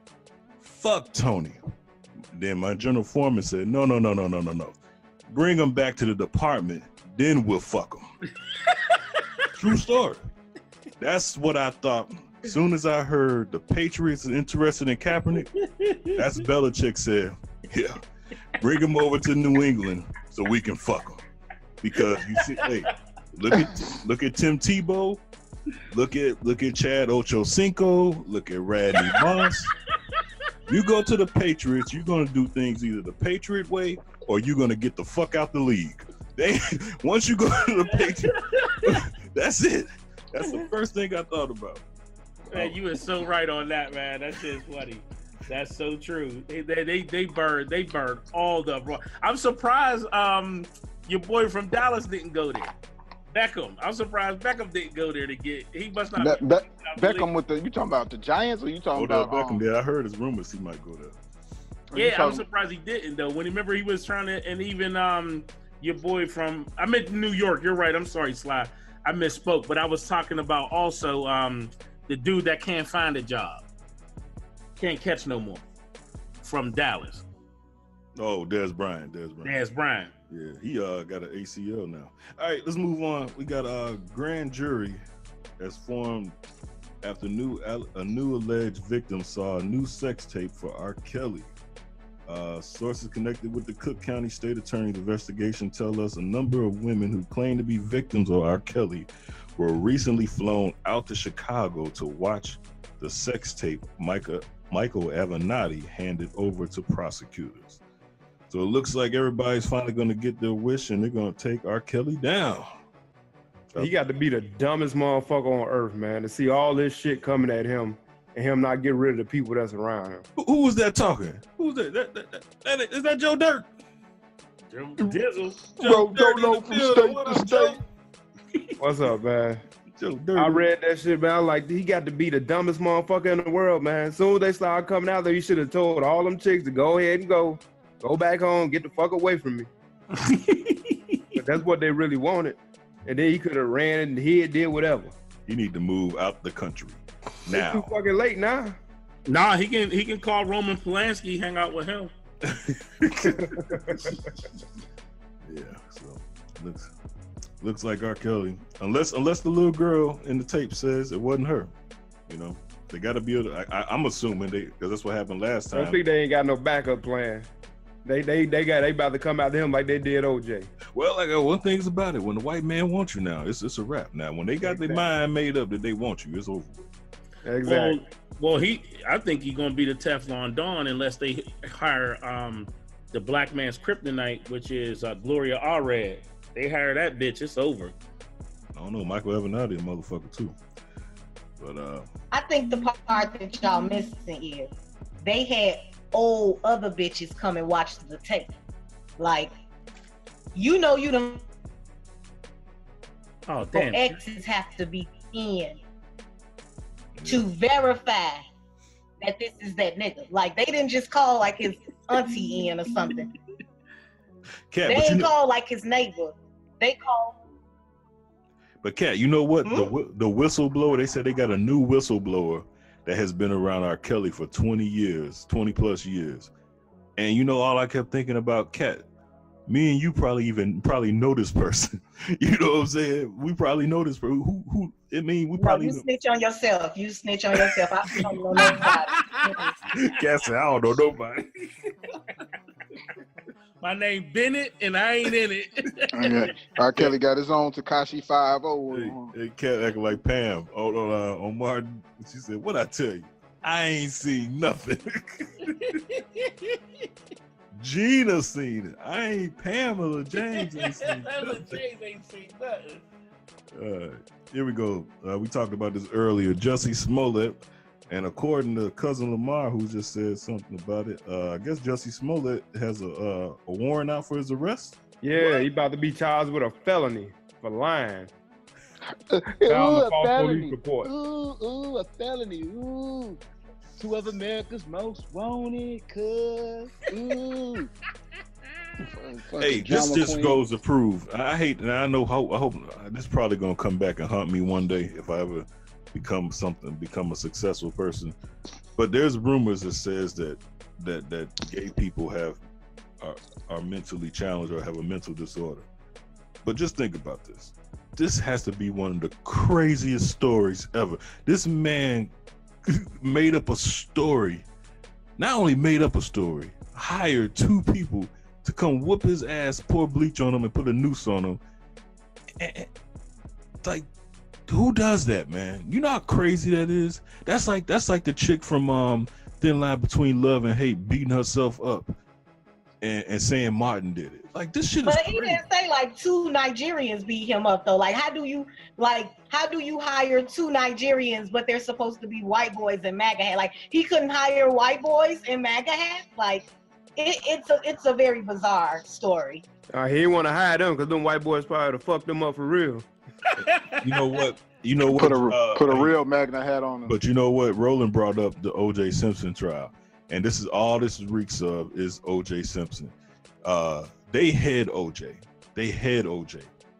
fuck Tony. Then my General Foreman said, no. Bring him back to the department, then we'll fuck him. True story. That's what I thought. As soon as I heard the Patriots are interested in Kaepernick, that's Belichick said, yeah, bring him over to New England so we can fuck him. Because you see, hey, look at Tim Tebow, look at Chad Ochocinco, look at Radney Moss. You go to the Patriots, you're gonna do things either the Patriot way or you're gonna get the fuck out the league. Once you go to the Patriots, that's it. That's the first thing I thought about. Man, you were so right on that, man. That shit's funny. That's so true. They burned all the. I'm surprised your boy from Dallas didn't go there. Beckham. I'm surprised Beckham didn't go there to get. He must not. Beckham with the. You talking about the Giants or you talking about Beckham? Yeah, I heard his rumors he might go there. Yeah, I'm surprised he didn't though. When remember he was trying to, and even your boy from. I meant New York. You're right. I'm sorry, Sly. I misspoke, but I was talking about also the dude that can't find a job. Can't catch no more from Dallas. Oh, Dez Bryant. Yeah, he got an ACL now. All right, let's move on. We got a grand jury that's formed after a new alleged victim saw a new sex tape for R.Kelly. Sources connected with the Cook County State Attorney's investigation tell us a number of women who claim to be victims of R.Kelly were recently flown out to Chicago to watch the sex tape Michael Avenatti handed over to prosecutors. So it looks like everybody's finally going to get their wish and they're going to take R. Kelly down. He got to be the dumbest motherfucker on earth, man, to see all this shit coming at him and him not get rid of the people that's around him. Who was that talking? Who's that? Is that Joe Dirt? Joe Dizzle. Joe Dirt from state to state. What's up, man? I read that shit, man. Like, he got to be the dumbest motherfucker in the world, man. As soon as they started coming out there, you should have told all them chicks to go ahead and go back home, get the fuck away from me. But that's what they really wanted. And then he could have ran and did whatever. He need to move out the country now. It's too fucking late now. Nah, he can call Roman Polanski, hang out with him. Yeah, so looks like R. Kelly, unless the little girl in the tape says it wasn't her, you know, they got to be able to. I'm assuming because that's what happened last time. I think they ain't got no backup plan. They about to come after him like they did OJ. Well, like one thing's about it, when the white man wants you now, it's a wrap. Now, when they got their mind made up that they want you, it's over with. Exactly. Well, I think he's gonna be the Teflon Don unless they hire the black man's kryptonite, which is Gloria Allred. They hire that bitch, it's over. I don't know, Michael Avenatti a motherfucker too. But I think the part that y'all missing is they had old other bitches come and watch the tape. Like, you don't. Oh damn! Exes have to be in to verify that this is that nigga. Like, they didn't just call like his auntie in or something. Kat, they ain't call like his neighbor. They call. But Kat, you know what? The whistleblower, they said they got a new whistleblower that has been around R. Kelly for 20 plus years. And you know, all I kept thinking about, Kat, me and you probably know this person. You know what I'm saying? We probably know this person. Who I mean, we probably. You snitch on yourself. I don't know nobody. Kat said, I don't know nobody. My name Bennett, and I ain't in it. R. Kelly got his own Tekashi 5-0. Hey, Kat acting like Pam on Martin. She said, "What I tell you? I ain't seen nothing." Gina seen it. I ain't Pamela James ain't seen nothing. James ain't seen nothing. Here we go. We talked about this earlier. Jussie Smollett. And according to Cousin Lamar, who just said something about it, I guess Jussie Smollett has a warrant out for his arrest. Yeah, what? He about to be charged with a felony for lying. A felony. Ooh, a felony. Ooh, two of America's most wanted, cuz. Ooh. Hey, this just goes to prove. I hope this is probably gonna come back and haunt me one day if I ever become a successful person. But there's rumors that says that gay people are mentally challenged or have a mental disorder. But just think about this. This has to be one of the craziest stories ever. This man made up a story. Not only made up a story, hired two people to come whoop his ass, pour bleach on him, and put a noose on him. And, like, who does that, man? You know how crazy that is? That's like the chick from Thin Line Between Love and Hate beating herself up. and saying Martin did it. Like, this shit is But crazy. he didn't say like 2 Nigerians beat him up though. Like, how do you hire 2 Nigerians, but they're supposed to be white boys in MAGA hat? Like, he couldn't hire white boys in MAGA hat. Like, it's a very bizarre story. He didn't want to hire them because them white boys probably would have fucked them up for real. You know what? Put a real Magna hat on him. But you know what? Roland brought up the O.J. Simpson trial, and this is all this reeks of is O.J. Simpson. They had O.J.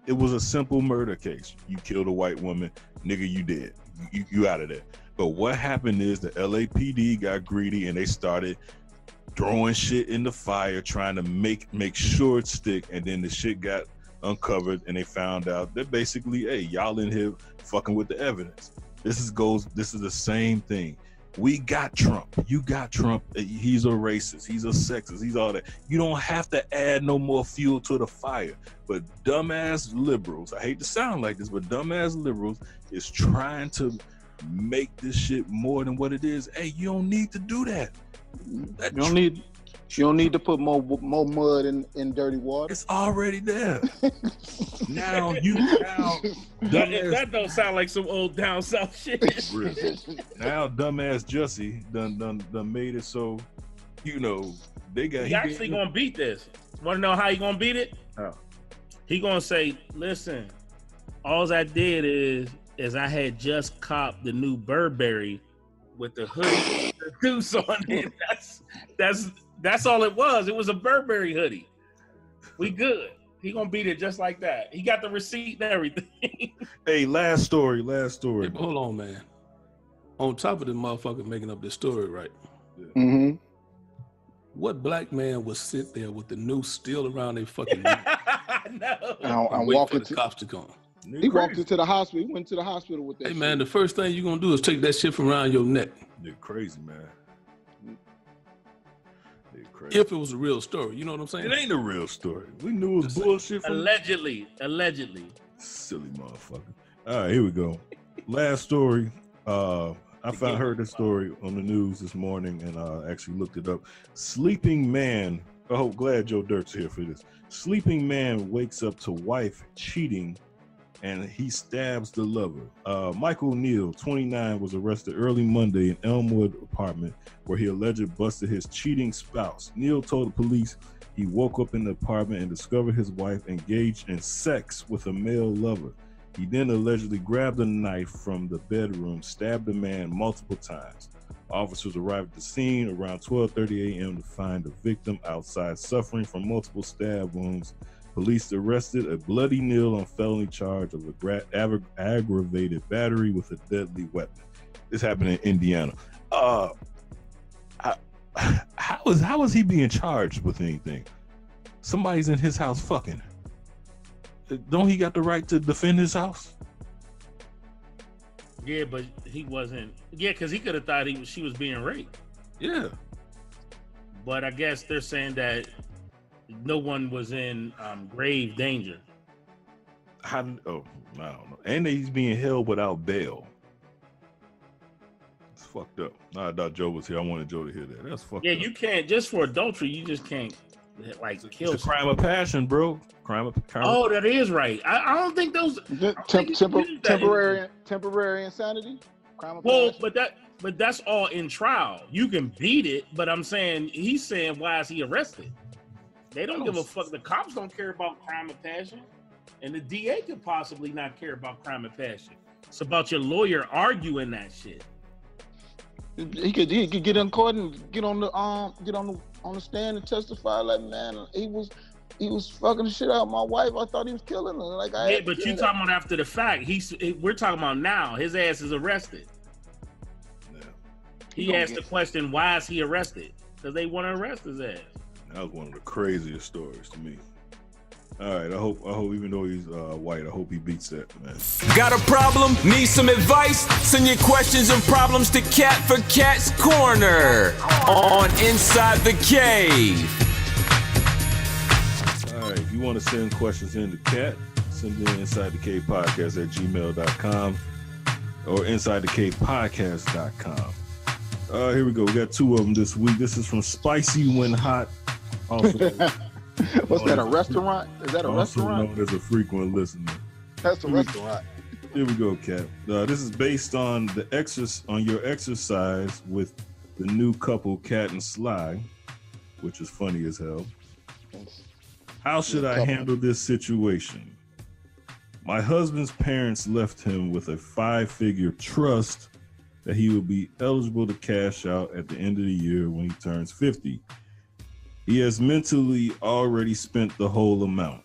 It was a simple murder case. You killed a white woman, nigga. You dead. You out of there. But what happened is the LAPD got greedy and they started throwing shit in the fire, trying to make sure it stick, and then the shit got uncovered and they found out that basically, hey, y'all in here fucking with the evidence. This is the same thing. We got Trump. You got Trump. He's a racist. He's a sexist. He's all that. You don't have to add no more fuel to the fire. But dumbass liberals, I hate to sound like this, but dumbass liberals is trying to make this shit more than what it is. Hey, you don't need to do that. You don't need to put more mud in dirty water. It's already there. Now that don't sound like some old down south shit. Now dumbass Jussie done made it so, you know, they got. He actually gonna beat this. Want to know how he gonna beat it? How? He gonna say, "Listen, all I did is I had just copped the new Burberry with the hoodie, the deuce on it. That's all it was. It was a Burberry hoodie. We good. He gonna beat it just like that. He got the receipt and everything." Hey, last story. Hey, hold on, man. On top of the motherfucker making up this story, right? Yeah. Mm-hmm. What black man would sit there with the noose still around their fucking neck? No. I'm wait walking for the cops to come. He walked into the hospital. He went to the hospital with that. Hey, man, the first thing you're gonna do is take that shit from around your neck. They're crazy, man. They're crazy. If it was a real story, you know what I'm saying? It ain't a real story. We knew it was bullshit. Allegedly. Silly motherfucker. All right, here we go. Last story. I heard this story on the news this morning and actually looked it up. Sleeping man. Oh, glad Joe Dirk's here for this. Sleeping man wakes up to wife cheating and he stabs the lover. Michael Neal, 29, was arrested early Monday in Elmwood apartment where he allegedly busted his cheating spouse. Neal told the police he woke up in the apartment and discovered his wife engaged in sex with a male lover. He then allegedly grabbed a knife from the bedroom, stabbed the man multiple times. Officers arrived at the scene around 12:30 a.m. to find the victim outside suffering from multiple stab wounds. Police arrested a bloody Neal on felony charge of aggravated battery with a deadly weapon. This happened in Indiana. How is he being charged with anything? Somebody's in his house fucking. Don't he got the right to defend his house? Yeah, but he wasn't. Yeah, because he could have thought she was being raped. Yeah. But I guess they're saying that no one was in grave danger. I don't know. And he's being held without bail. It's fucked up. I thought Joe was here. I wanted Joe to hear that. That's fucked up. Yeah, you can't, just for adultery, you just can't kill. It's a crime of passion, bro. Crime. Oh, that is right. I don't think those temporary insanity. Crime of well, passion. but that's all in trial. You can beat it, but I'm saying he's saying why is he arrested? They don't give a fuck. The cops don't care about crime of passion, and the DA could possibly not care about crime of passion. It's about your lawyer arguing that shit. He could get in court and get on the stand and testify like, man, he was fucking the shit out of my wife. I thought he was killing her. Like, yeah, but you talking about after the fact. We're talking about now. His ass is arrested. Yeah. He asked the question, why is he arrested? Because they want to arrest his ass. That was one of the craziest stories to me. All right, I hope even though he's white, I hope he beats that, man. Got a problem? Need some advice? Send your questions and problems to Cat for Cat's Corner on Inside the Cave. All right, if you want to send questions in to Cat, send it in Inside the Cave Podcast at gmail.com or InsideTheCavePodcast.com. Here we go. We got two of them this week. This is from Spicy When Hot. Also, what's that? A restaurant? Is that a restaurant? Also known as a frequent listener. That's a restaurant. Here we go, Kat. This is based on your exercise with the new couple, Kat and Sly, which is funny as hell. How should I handle this situation? My husband's parents left him with a 5-figure trust that he will be eligible to cash out at the end of the year when he turns 50. He has mentally already spent the whole amount.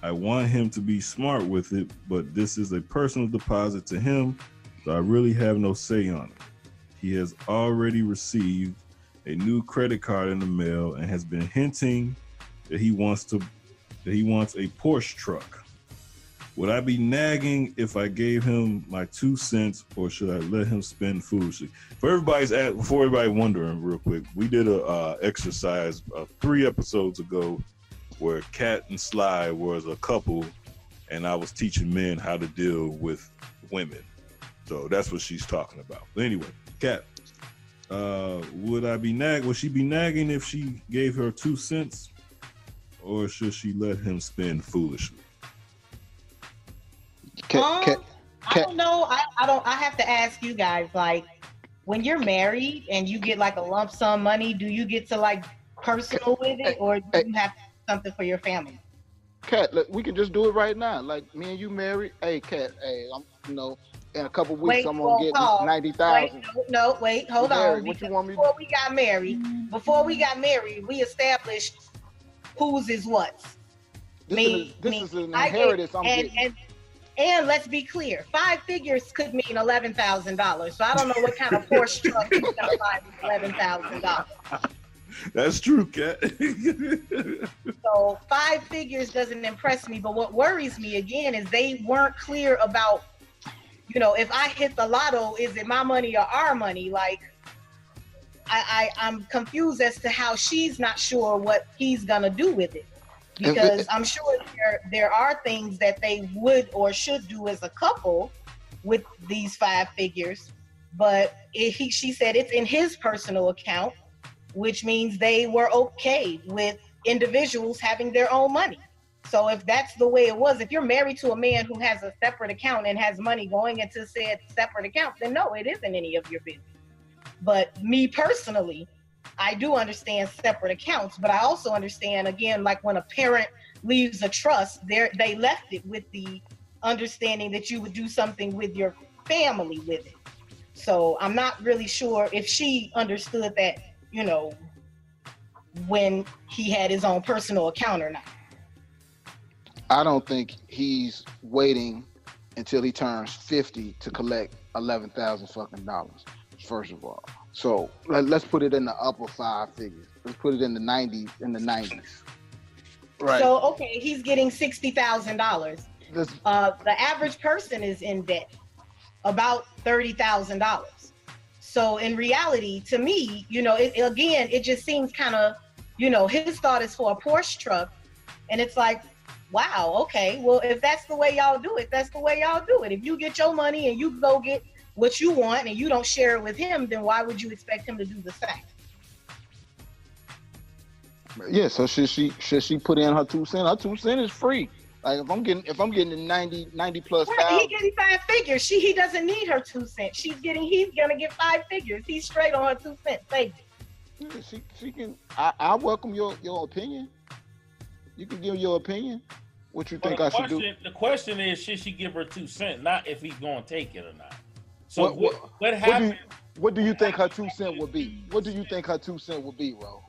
I want him to be smart with it, but this is a personal deposit to him, so I really have no say on it. He has already received a new credit card in the mail and has been hinting that he wants a Porsche truck. Would I be nagging if I gave him my 2 cents, or should I let him spend foolishly? Before everybody wondering real quick, we did a exercise 3 episodes ago where Kat and Sly was a couple, and I was teaching men how to deal with women. So that's what she's talking about. But anyway, Kat, would she be nagging if she gave her 2 cents, or should she let him spend foolishly? I don't know. I have to ask you guys, like, when you're married and you get like a lump sum money, do you get to like personal with it, or do you have to do something for your family? Kat, look, we can just do it right now. Like, me and you married. Hey, Kat, I'm, in a couple weeks, I'm gonna get 90,000. Wait, hold on. What you want me before we got married, we established whose is what. This is an inheritance I'm getting. And let's be clear, 5 figures could mean $11,000. So I don't know what kind of Porsche truck you're gonna buy with $11,000. That's true, Kat. So 5 figures doesn't impress me. But what worries me again is they weren't clear about, if I hit the lotto, is it my money or our money? Like, I'm confused as to how she's not sure what he's gonna do with it. Because I'm sure there are things that they would or should do as a couple with these 5 figures, but she said it's in his personal account, which means they were okay with individuals having their own money. So if that's the way it was, if you're married to a man who has a separate account and has money going into said separate account, then no, it isn't any of your business. But me personally, I do understand separate accounts, but I also understand, again, like when a parent leaves a trust, they left it with the understanding that you would do something with your family with it. So I'm not really sure if she understood that, when he had his own personal account or not. I don't think he's waiting until he turns 50 to collect $11,000 fucking dollars, first of all. So let's put it in the upper 5 figures. Let's put it in the 90s. Right. So he's getting $60,000. The average person is in debt about $30,000. So in reality, to me, it just seems kind of, his thought is for a Porsche truck, and it's like, wow, okay, well, if that's the way y'all do it, that's the way y'all do it. If you get your money and you go get what you want and you don't share it with him, then why would you expect him to do the same? Yeah, so should she put in her 2 cents? Her 2 cents is free. Like if I'm getting the 90 plus thousand. He getting 5 figures. He doesn't need her 2 cents. He's gonna get 5 figures. He's straight on her 2 cents. Thank you. Yeah, she can. I welcome your opinion. You can give your opinion. What you think I should do? The question is, should she give her 2 cents? Not if he's gonna take it or not. So what happened? What do you think her 2 cents would be? What do you think her 2 cents would be, Ro?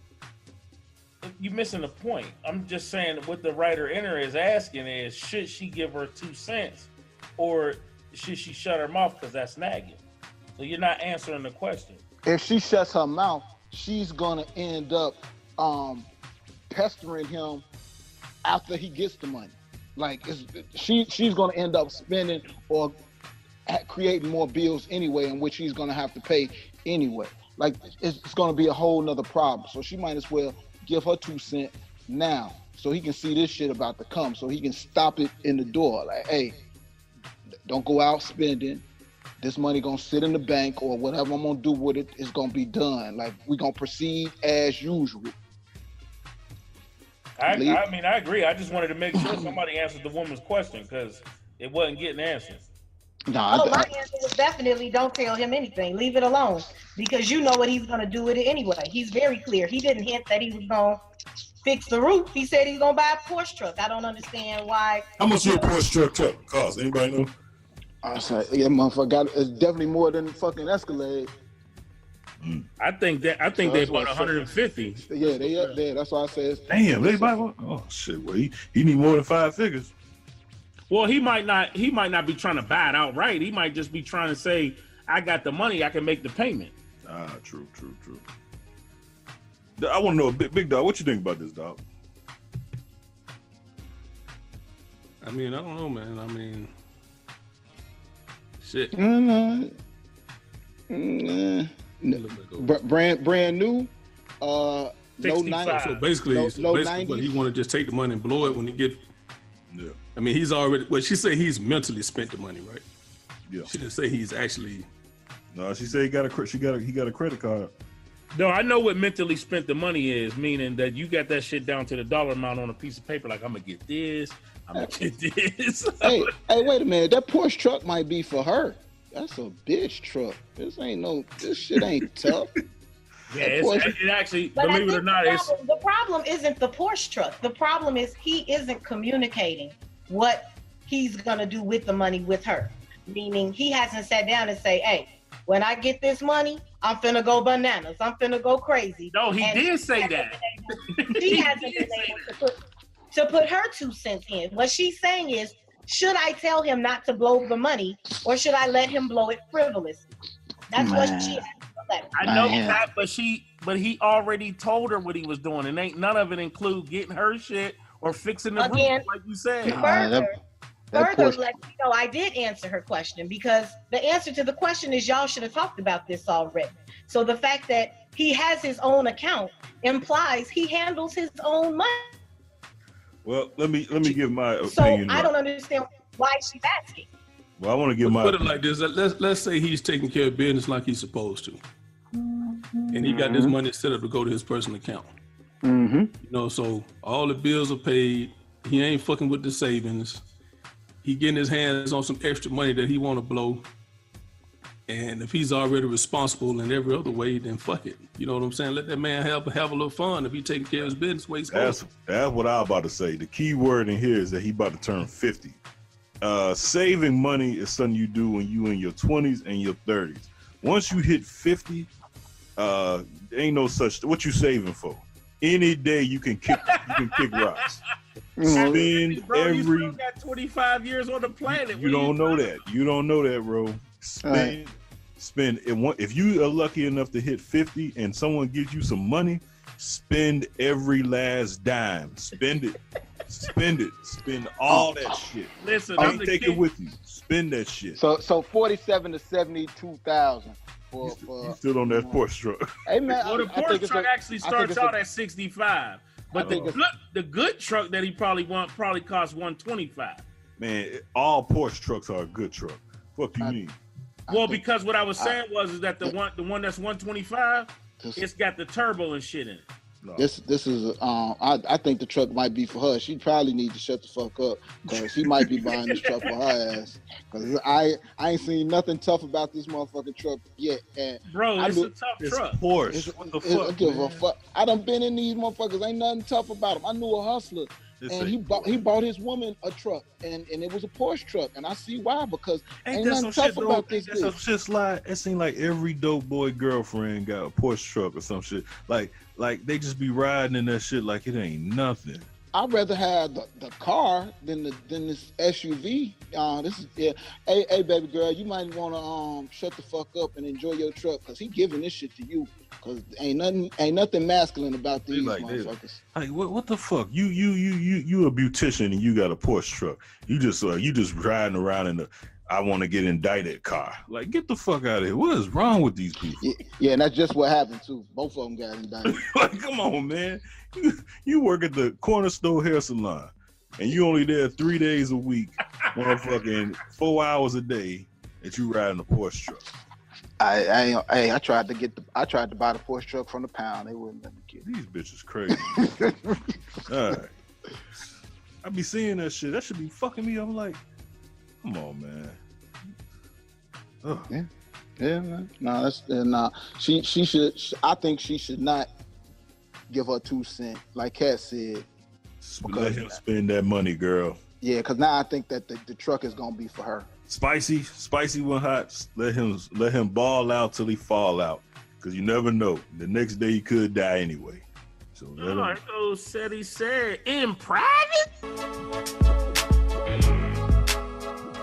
You're missing the point. I'm just saying what the writer in her is asking is, should she give her 2 cents, or should she shut her mouth because that's nagging? So you're not answering the question. If she shuts her mouth, she's gonna end up pestering him after he gets the money. Like she's gonna end up spending or creating more bills anyway, in which he's gonna have to pay anyway. Like it's gonna be a whole nother problem. So she might as well give her 2 cents now, so he can see this shit about to come, so he can stop it in the door. Like, hey, don't go out spending. This money gonna sit in the bank, or whatever I'm gonna do with it is gonna be done. Like, we gonna proceed as usual. I mean, I agree. I just wanted to make sure somebody answered the woman's question because it wasn't getting answered. My answer was definitely don't tell him anything. Leave it alone because you know what he's going to do with it anyway. He's very clear. He didn't hint that he was going to fix the roof. He said he's going to buy a Porsche truck. I don't understand why. How much your Porsche truck cost? Anybody know? I was like, yeah, motherfucker, it's definitely more than fucking Escalade. I think they bought 150. Yeah, they up there. That's why I said. Damn, they buy one. Oh shit, well he need more than 5 figures. Well, he might not be trying to buy it outright. He might just be trying to say, I got the money, I can make the payment. True. I want to know, big dog, what you think about this, dog? I mean, I don't know, man. I mean, shit. Brand new. No 65. So basically, but he want to just take the money and blow it when he get. Yeah. I mean, he's already. Well, she said he's mentally spent the money, right? Yeah. She didn't say he's actually. No, she said he got a credit card. No, I know what mentally spent the money is, meaning that you got that shit down to the dollar amount on a piece of paper. Like, I'm gonna get this. I'm gonna get this. hey, wait a minute. That Porsche truck might be for her. That's a bitch truck. This shit ain't tough. Yeah, it actually, but believe it or not, the problem isn't the Porsche truck. The problem is he isn't communicating what he's gonna do with the money with her. Meaning he hasn't sat down and say, hey, when I get this money, I'm finna go bananas. I'm finna go crazy. No, he did say that. She hasn't been able to put her 2 cents in. What she's saying is, should I tell him not to blow the money or should I let him blow it frivolously? That's what she asked. I know that, but he already told her what he was doing, and ain't none of it include getting her shit or fixing the roof, like you said. Further, let you know, I did answer her question because the answer to the question is y'all should have talked about this already. So the fact that he has his own account implies he handles his own money. Well, let me give my opinion. So I don't understand why she's asking. Well, I want to give my. Put it like this: let's say he's taking care of business like he's supposed to, and he got this money set up to go to his personal account. Mm-hmm. You know, so all the bills are paid. He ain't fucking with the savings. He getting his hands on some extra money that he want to blow. And if he's already responsible in every other way, then fuck it. You know what I'm saying? Let that man have a little fun if he taking care of his business where he's going. That's what I was about to say. The key word in here is that he about to turn 50. Saving money is something you do when you in your 20s and your 30s. Once you hit 50, ain't no such. What you saving for? Any day you can kick rocks. Spend you still got 25 years on the planet. You don't know that. You don't know that, bro. Spend. If you are lucky enough to hit 50 and someone gives you some money, spend every last dime. Spend it. Spend all that shit. Listen, don't take it with you. Spend that shit. So 47 to 72,000 for you still on that Porsche truck. Hey man, well, the Porsche truck actually starts out at 65, but the good truck that he probably costs 125. Man, all Porsche trucks are a good truck. What you mean? Well, because what I was saying is that the one that's 125, it's got the turbo and shit in it. No. This is I think the truck might be for her. She probably needs to shut the fuck up because he might be buying this truck for her ass. Because I ain't seen nothing tough about this motherfucking truck yet. And bro, it's a tough truck. Porsche. What the fuck? I give a fuck. I done been in these motherfuckers. Ain't nothing tough about them. I knew a hustler. And he bought his woman a truck, and it was a Porsche truck, and I see why, because ain't nothing tough about this. That's some shit slide. It seems like every dope boy girlfriend got a Porsche truck or some shit. Like they just be riding in that shit like it ain't nothing. I'd rather have the car than this SUV. Hey baby girl, you might want to shut the fuck up and enjoy your truck, cause he giving this shit to you. Cause ain't nothing masculine about these motherfuckers. Like what the fuck? You a beautician and you got a Porsche truck. You just riding around in the I want to get indicted car. Like, get the fuck out of here. What is wrong with these people? Yeah, and that's just what happened too. Both of them got indicted. Like, come on, man. You work at the corner store hair salon and you only there 3 days a week, motherfucking 4 hours a day that you riding a Porsche truck. I tried to buy the Porsche truck from the pound. They wouldn't let me get it. These bitches crazy. All right. I be seeing that shit. That should be fucking me. I'm like, come on, man. Ugh. Yeah, man. No, she should. I think she should not give her 2 cents, like Kat said. Let him spend that money, girl. Yeah, because now I think that the truck is gonna be for her. Spicy when hot. Let him ball out till he fall out, because you never know. The next day he could die anyway. So said he said in private.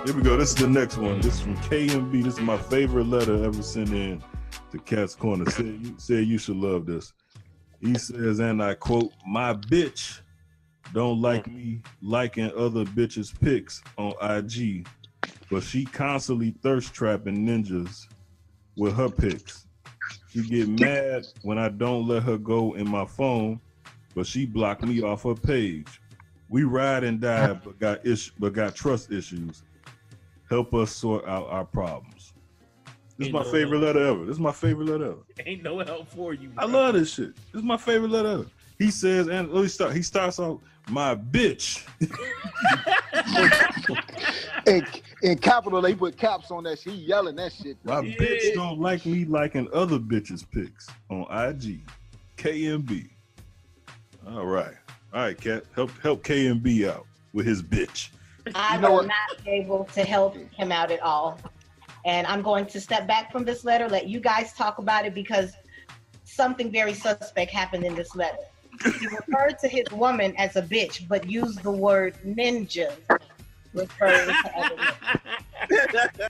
Here we go. This is the next one. This is from KMB. This is my favorite letter ever sent in to Cat's Corner. Said you should love this. He says, and I quote, "My bitch don't like me liking other bitches' pics on IG, but she constantly thirst trapping ninjas with her pics. She get mad when I don't let her go in my phone, but she blocked me off her page. We ride and die, but got trust issues. Help us sort out our problems." This is my favorite letter ever. Ain't no help for you, bro. I love this shit. This is my favorite letter ever. He says, and he starts off, "My bitch." in capital, they put caps on that shit. He yelling that shit. My bitch don't like me liking other bitches' pics on IG. KMB. All right, Kat. Help KMB out with his bitch. I will not be able to help him out at all. And I'm going to step back from this letter, let you guys talk about it, because something very suspect happened in this letter. He referred to his woman as a bitch, but used the word ninja referring to other women.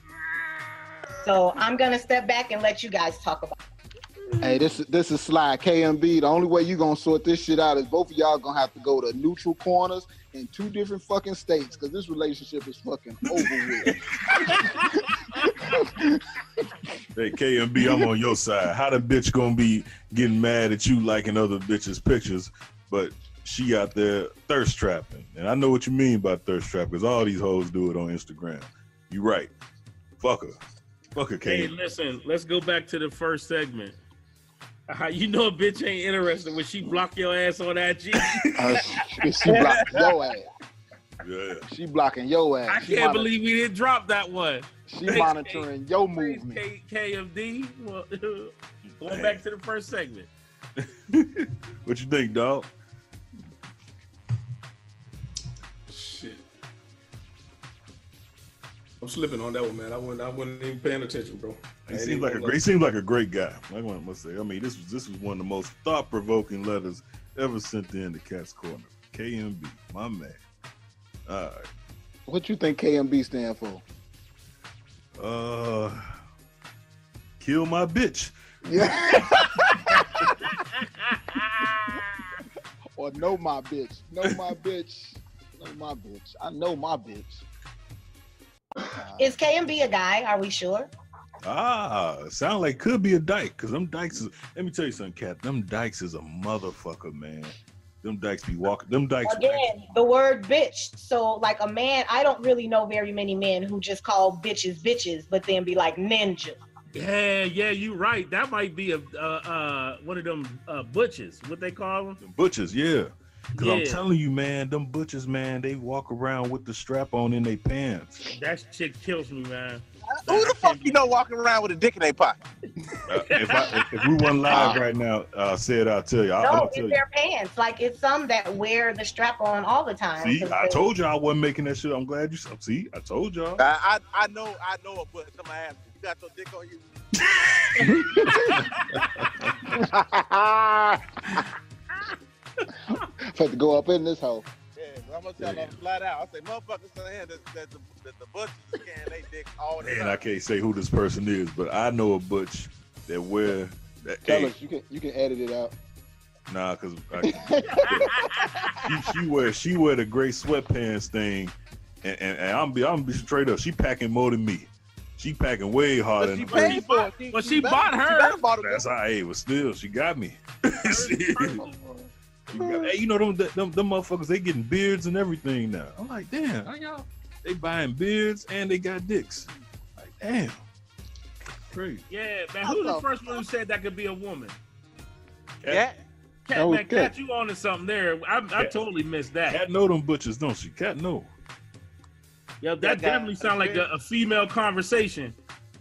So I'm going to step back and let you guys talk about it. Hey, this is Sly KMB. The only way you gonna sort this shit out is both of y'all gonna have to go to neutral corners in 2 different fucking states, because this relationship is fucking over with. Hey, KMB, I'm on your side. How the bitch gonna be getting mad at you liking other bitches' pictures, but she out there thirst trapping? And I know what you mean by thirst trap, because all these hoes do it on Instagram. You right. Fuck her, KMB. Hey, listen, let's go back to the first segment. You know a bitch ain't interested when she block your ass on IG. She blocking your ass. Yeah. She blocking your ass. I can't believe we didn't drop that one. She monitoring your movement. KMD. Well, going back to the first segment. What you think, dog? Shit. I'm slipping on that one, man. I wasn't even paying attention, bro. He seems like a great guy. I must say. I mean, this was one of the most thought-provoking letters ever sent in to Cat's Corner. KMB, my man. All right. What you think KMB stand for? Kill my bitch. Yeah. Or know my bitch. Know my bitch. Know my bitch. I know my bitch. Is KMB a guy? Are we sure? Sound like could be a dyke, because them dykes is, let me tell you something, Kat, them dykes is a motherfucker, man. Them dykes be walking, them dykes. Again, the word bitch. So like a man, I don't really know very many men who just call bitches, but then be like ninja. Yeah, you right. That might be a one of them butches, what they call them? Butches, yeah. Because I'm telling you, man, them butchers, man, they walk around with the strap on in their pants. That shit kills me, man. Who the fuck you know walking around with a dick in their pocket? If we weren't live right now, said I'll tell you. No, it's their pants. Like it's some that wear the strap on all the time. See, I told you I wasn't making that shit. I'm glad you. See, I told y'all. I know a butch. Somebody asked me, you got your dick on you? Had to go up in this hole. Yeah, I'm gonna tell them flat out. I say, motherfuckers saying that the butchers is carrying they dick all the time. And I can't say who this person is, but I know a butch that wear that. Tell us, you can edit it out. Nah, cause she wear the gray sweatpants thing, and I'm be straight up. She packing more than me. She packing way harder than me. But she bought her. That's all right, but still, she got me. Hey, you know them motherfuckers, they getting beards and everything now. I'm like, damn, how y'all? They buying beards and they got dicks. Like, damn. crazy. Yeah, man. Who's the first one who said that could be a woman? Cat. Cat, man, Cat, you on to something there. I totally missed that. Cat know them butchers, don't she? Cat know. Yeah, that definitely sounds like a female conversation.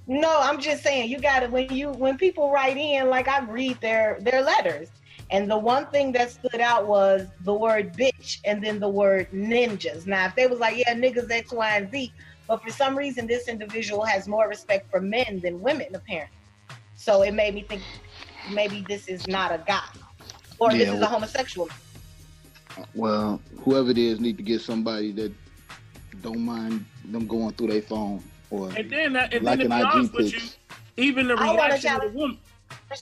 No, I'm just saying you got to when people write in, like I read their letters, and the one thing that stood out was the word bitch and then the word ninjas. Now, if they was like, yeah, niggas X, Y, and Z, but for some reason this individual has more respect for men than women, apparently. So it made me think maybe this is not a guy, or this is a homosexual. Well, whoever it is need to get somebody that don't mind them going through their phone. And then to be honest with you, even the reaction of the woman. I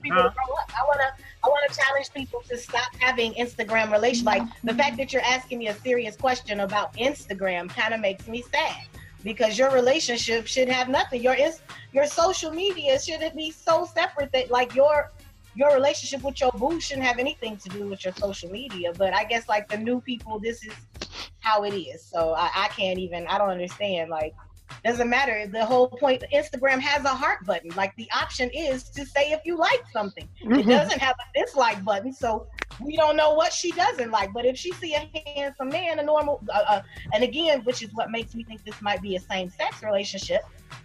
want to challenge people to stop having Instagram relations. Like the fact that you're asking me a serious question about Instagram kind of makes me sad, because your relationship should have nothing. Your social media shouldn't be so separate that like your relationship with your boo shouldn't have anything to do with your social media. But I guess like the new people, this is how it is. So I don't understand. Like, doesn't matter. The whole point, Instagram has a heart button. Like the option is to say if you like something. It doesn't have a dislike button. So we don't know what she doesn't like. But if she see a handsome man, a normal, and again, which is what makes me think this might be a same-sex relationship,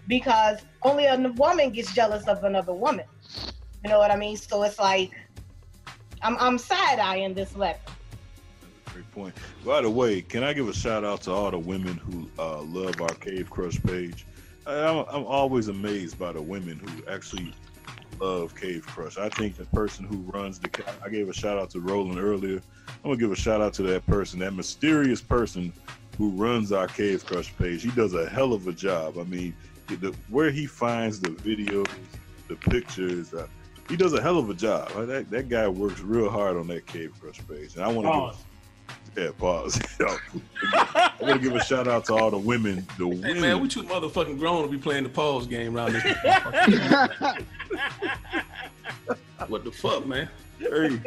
because only a woman gets jealous of another woman. You know what I mean? So it's like, I'm side-eyeing this letter. Great point. By the way, can I give a shout out to all the women who love our Cave Crush page? I'm always amazed by the women who actually love Cave Crush. I think the person who runs I gave a shout out to Roland earlier. I'm gonna give a shout out to that person, that mysterious person who runs our Cave Crush page. He does a hell of a job. I mean, where he finds the videos, the pictures, he does a hell of a job. That guy works real hard on that Cave Crush page, and I want to. Pause. I want to give a shout out to all the women. Hey man, we too motherfucking grown to be playing the pause game around this. What the fuck, man? But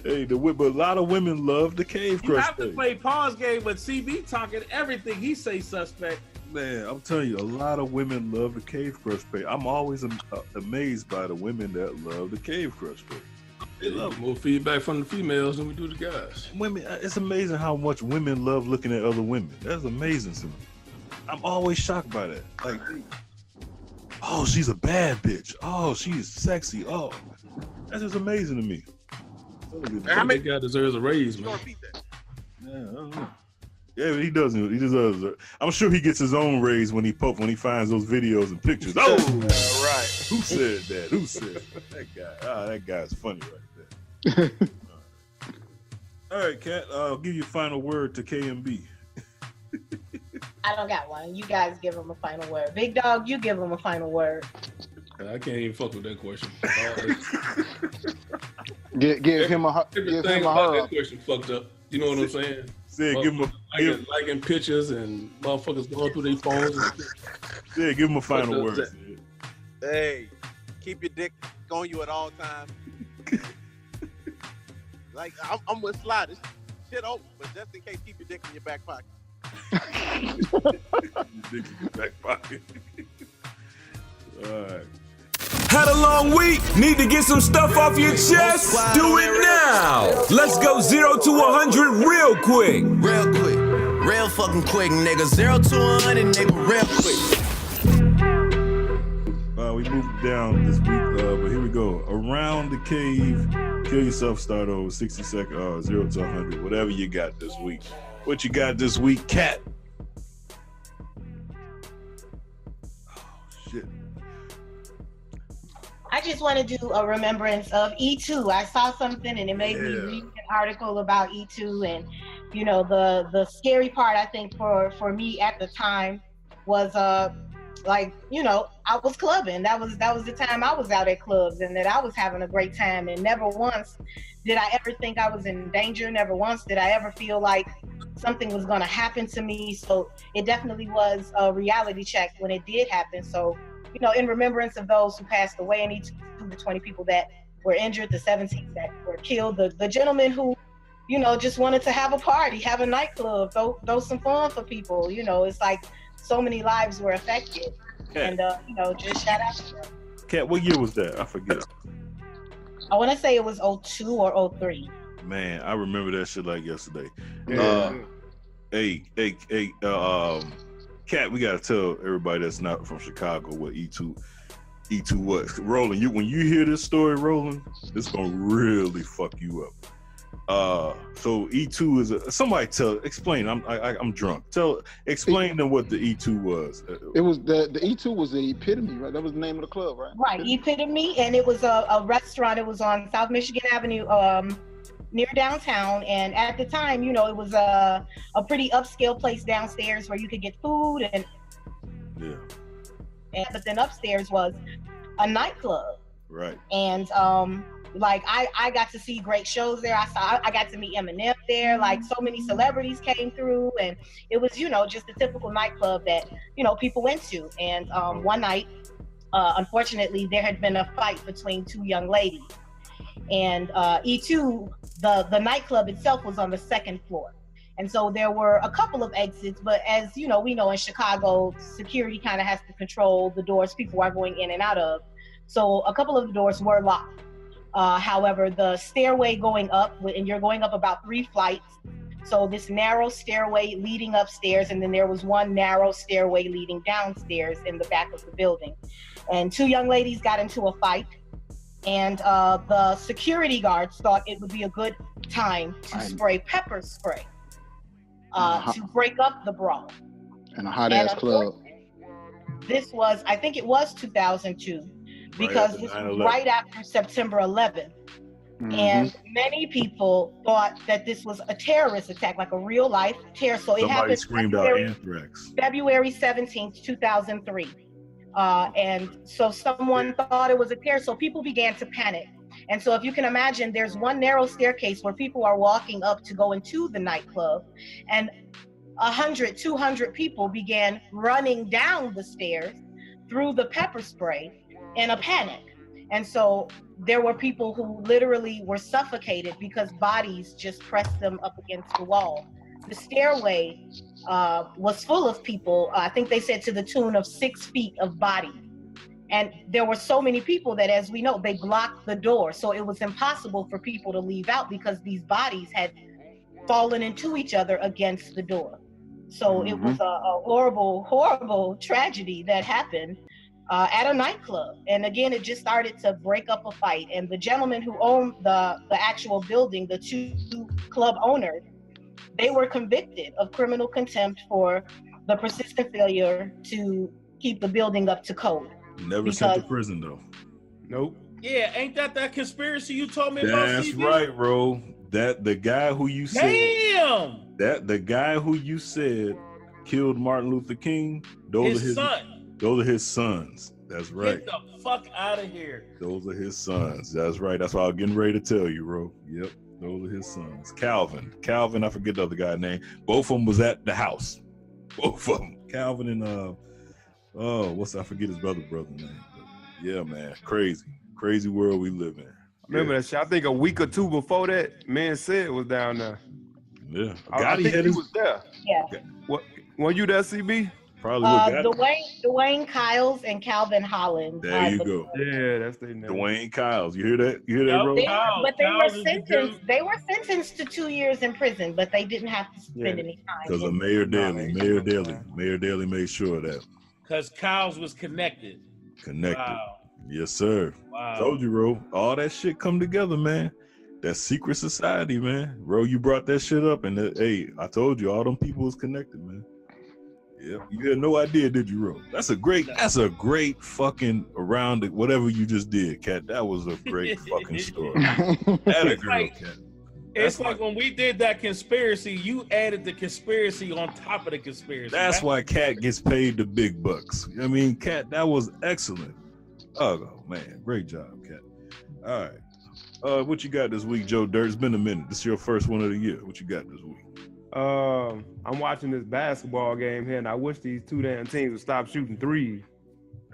a lot of women love the Cave Crush. You have to play pause game, but CB talking everything he say suspect. Man, I'm telling you, a lot of women love the Cave Crush page. I'm always amazed by the women that love the Cave Crush page. They love more feedback from the females than we do the guys. Women, it's amazing how much women love looking at other women. That's amazing to me. I'm always shocked by that. Like, oh, she's a bad bitch. Oh, she's sexy. Oh, that's just amazing to me. How many guy deserves a raise, man? Yeah, I don't know. Yeah, but he doesn't. He deserves it. I'm sure he gets his own raise when he finds those videos and pictures. Oh, right. Who said that? Who said that guy? That guy's funny right there. All right, Kat. I'll give you a final word to KMB. I don't got one. You guys give him a final word. Big Dog, you give him a final word. I can't even fuck with that question. Give him a everything about that question fucked up. You know what I'm saying? Give him liking pictures and motherfuckers going through their phones. Yeah, give him a final word. Hey, keep your dick on you at all times. Like I'm with Sly. This shit open, but just in case, keep your dick in your back pocket. Dick in your back pocket. All right. Had a long week? Need to get some stuff off your chest? Do it now! Let's go 0 to 100 real quick. Real quick. Real fucking quick, nigga. 0 to 100, nigga. Real quick. We moved down this week, but here we go. Around the cave, kill yourself, start over, 60 seconds, 0 to 100, whatever you got this week. What you got this week, Kat? Oh, shit. I just want to do a remembrance of E2. I saw something and it made me read an article about E2, and you know the scary part I think for me at the time was like, you know, I was clubbing. That was the time I was out at clubs and that I was having a great time, and never once did I ever think I was in danger. Never once did I ever feel like something was going to happen to me. So it definitely was a reality check when it did happen. So, you know, in remembrance of those who passed away, and each of the 20 people that were injured, the 17 that were killed, the gentleman who, you know, just wanted to have a party, have a nightclub, throw some fun for people. You know, it's like so many lives were affected. And, you know, just shout out to them. Cat, what year was that? I forget. I want to say it was 02 or 03. Man, I remember that shit like yesterday. Yeah. Hey, Cat, we gotta tell everybody that's not from Chicago what E2 was. Roland, when you hear this story, Roland, it's gonna really fuck you up. So E2 is somebody explain. I'm drunk. Explain them what the E2 was. It was the E2 was the Epitome, right? That was the name of the club, right? Right, Epitome, and it was a restaurant. It was on South Michigan Avenue, near downtown. And at the time, it was a pretty upscale place downstairs where you could get food and but then upstairs was a nightclub. Right. And I got to see great shows there. I got to meet Eminem there. Like, so many celebrities came through, and it was, just a typical nightclub that, people went to. And one night, unfortunately, there had been a fight between two young ladies. And E2, the nightclub itself was on the second floor. And so there were a couple of exits, but as we know in Chicago, security kind of has to control the doors people are going in and out of. So a couple of the doors were locked. However, the stairway going up, and you're going up about 3 flights. So this narrow stairway leading upstairs, and then there was one narrow stairway leading downstairs in the back of the building. And 2 young ladies got into a fight, and the security guards thought it would be a good time to spray pepper spray to break up the brawl. And a hot-ass club. This was, I think it was 2002. Because this was right after September 11th. Mm-hmm. And many people thought that this was a terrorist attack, like a real life terror. So it happened screamed out anthrax. February 17th, 2003. And so someone thought it was a terror. So people began to panic. And so if you can imagine, there's one narrow staircase where people are walking up to go into the nightclub, and 100, 200 people began running down the stairs through the pepper spray in a panic. And so there were people who literally were suffocated because bodies just pressed them up against the wall. The stairway was full of people. I think they said to the tune of 6 feet of bodies. And there were so many people that, as we know, they blocked the door. So it was impossible for people to leave out because these bodies had fallen into each other against the door. So it was a horrible, horrible tragedy that happened at a nightclub. And again, it just started to break up a fight. And the gentleman who owned the actual building, the 2 club owners, they were convicted of criminal contempt for the persistent failure to keep the building up to code. Never sent to prison though. Nope. Yeah, ain't that conspiracy you told me about? That's right, bro. That the guy who you said. Damn. That the guy who you said killed Martin Luther King. Those are his sons. That's right. Get the fuck out of here. Those are his sons. That's right. That's what I was getting ready to tell you, bro. Yep. Those are his sons. Calvin, I forget the other guy's name. Both of them was at the house. Both of them. Calvin and I forget his brother's name. But yeah, man. Crazy world we live in. Remember that shit? I think a week or 2 before that, man said was down there. Yeah. I think he was there. Yeah. What? Were you there, CB? Probably Dwayne Kyles and Calvin Holland. There you go. Yeah, that's their name. Dwayne Kyles. You hear that? Bro? They were sentenced to 2 years in prison, but they didn't have to spend any time. Because of Mayor Daley. Mayor Daley made sure of that. Because Kyles was connected. Wow. Yes, sir. Wow. Told you, bro. All that shit come together, man. That secret society, man. Bro, you brought that shit up, and hey, I told you, all them people was connected, man. Yeah, you had no idea, did you, Ro? That's a great fucking around it, whatever you just did, Cat. That was a great fucking story. That a girl, Cat. It's like when we did that conspiracy, you added the conspiracy on top of the conspiracy. That's why Cat gets paid the big bucks. I mean, Cat, that was excellent. Oh, man, great job, Cat. All right. What you got this week, Joe Dirt? It's been a minute. This is your first one of the year. What you got this week? I'm watching this basketball game here, and I wish these 2 damn teams would stop shooting threes.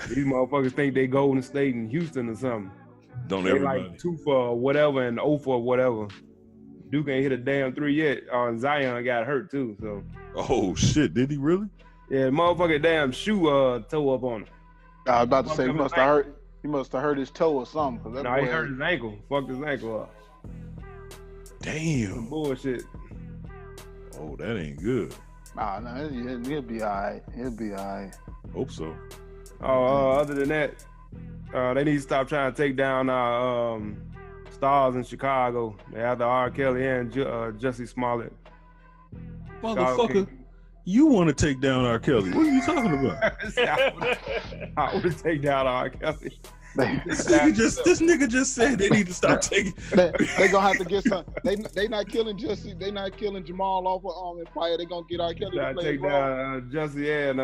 These motherfuckers think they Golden State and Houston or something. Don't they everybody. Like 2 for whatever and 0 for whatever. Duke ain't hit a damn 3 yet. Zion got hurt too. So. Oh shit! Did he really? Yeah, motherfucker, damn shoe tore up on him. I was about to say he must have hurt. He must have hurt his toe or something. Cause No, he hurt his ankle. Fucked his ankle up. Damn. Some bullshit. Oh, that ain't good. Nah, he'll be all right. He'll be all right. Hope so. Other than that, they need to stop trying to take down our stars in Chicago. They have the R.Kelly and Jussie Smollett. Motherfucker, you want to take down R.Kelly. What are you talking about? I would take down R.Kelly. This nigga just said they need to stop taking. They gonna have to get some. They not killing Jussie. They not killing Jamal off of Empire. They gonna get R.Kelly to play take down Jussie and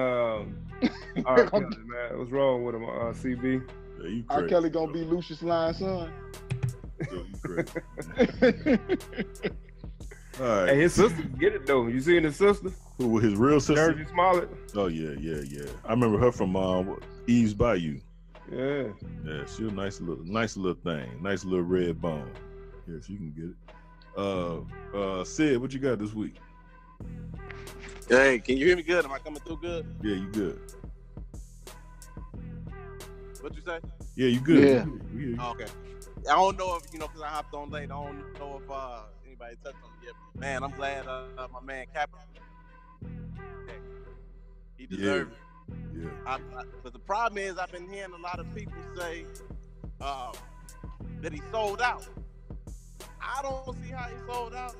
R.Kelly, man. What's wrong with him, CB? Yeah, you crazy, R.Kelly gonna be Lucius Lyon's son. You crazy. All right. Hey, his sister get it though. You seen his sister? Who, his real sister? Jussie Smollett. Oh yeah. I remember her from Eve's Bayou. Yeah. Yeah, she a nice little thing. Nice little red bone. Yes, you can get it. Sid, what you got this week? Hey, can you hear me good? Am I coming through good? Yeah, you good. What you say? Yeah, you good. Yeah. You good. Oh, okay. I don't know if, because I hopped on late, I don't know if anybody touched on it yet. Man, I'm glad my man Cap. He deserved it. Yeah. But the problem is I've been hearing a lot of people say that he sold out. I don't see how he sold out.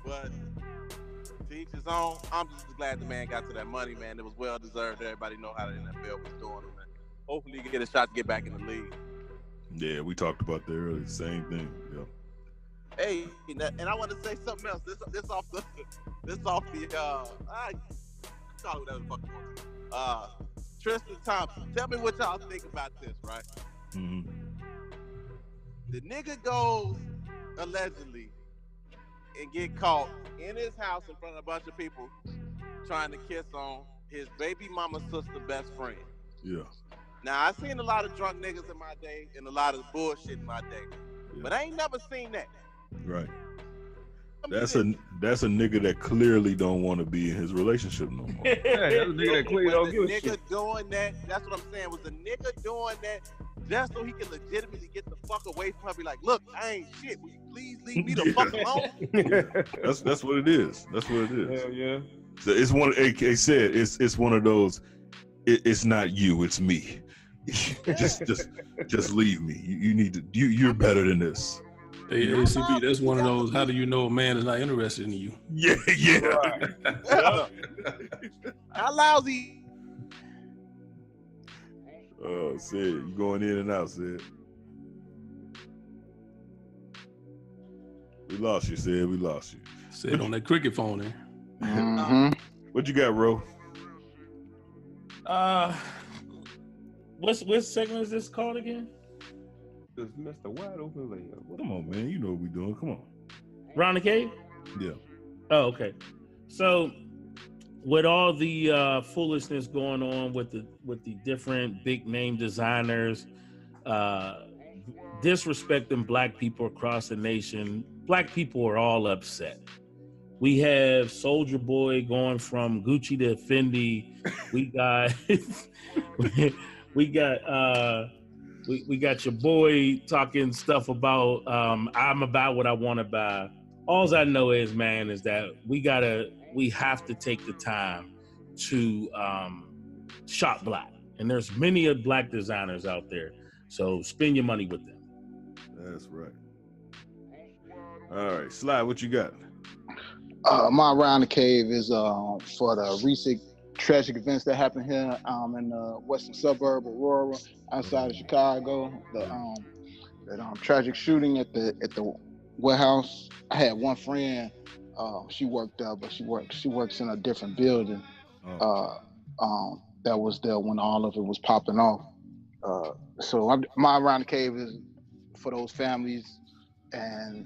But to each his own. I'm just glad the man got to that money, man. It was well deserved. Everybody know how the NFL was doing it, man. Hopefully he can get a shot to get back in the league. Yeah, we talked about that earlier. Same thing. Yeah. Hey, and I want to say something else. This off the I call it whatever the fuck you want to. Tristian Thompson. Tell me what y'all think about this, right? Mm-hmm. The nigga goes allegedly and get caught in his house in front of a bunch of people trying to kiss on his baby mama's sister best friend. Yeah. Now, I seen a lot of drunk niggas in my day and a lot of bullshit in my day, but I ain't never seen that. Right. That's a nigga that clearly don't want to be in his relationship no more. Yeah, that's a nigga that clearly don't give a shit. Nigga doing that, that's what I'm saying, was the nigga doing that just so he can legitimately get the fuck away from her, be like, look, I ain't shit, will you please leave me the fuck alone? That's what it is. That's what it is. Hell yeah. So it's one, AK said, it's one of those, it's not you, it's me. just leave me. You need to, you're better than this. Hey, ACB, that's one of those, how do you know a man is not interested in you? Yeah. How lousy. Oh, Sid, you going in and out, Sid. We lost you, Sid. We lost you. Sid on that cricket phone there. Mm-hmm. What you got, Ro? What segment is this called again? Just Mr. Wide Open Layup. Come on, man. You know what we doing. Come on. Round the cave? Yeah. Oh, okay. So with all the foolishness going on with the different big name designers, disrespecting black people across the nation, black people are all upset. We have Soulja Boy going from Gucci to Fendi. We got your boy talking stuff about I'm about what I want to buy. All I know is, man, is that we have to take the time to shop black. And there's many black designers out there. So spend your money with them. That's right. All right, Sly, what you got? My round the cave is for the recent tragic events that happened here in the western suburb of Aurora, outside of Chicago. The tragic shooting at the warehouse. I had one friend. She worked there, but she works in a different building. That was there when all of it was popping off. So my round the cave is for those families, and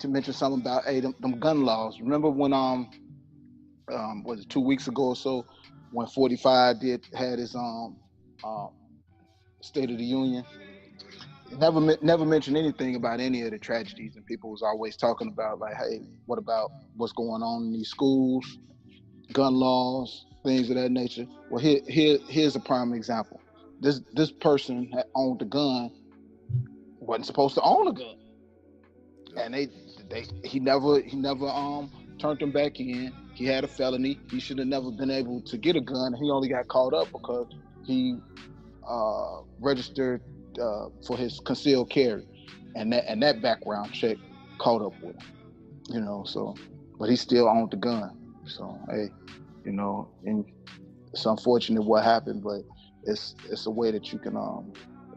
to mention something about them gun laws. Remember when was it 2 weeks ago or so, when 45 had his State of the Union? Never mentioned anything about any of the tragedies, and people was always talking about like, hey, what about what's going on in these schools, gun laws, things of that nature. Well, here's a prime example. this person that owned the gun wasn't supposed to own a gun, and he never turned him back in. He had a felony. He should have never been able to get a gun. He only got caught up because he registered for his concealed carry, and that background check caught up with him. You know, so but he still owned the gun. So hey, you know, and it's unfortunate what happened, but it's a way that you can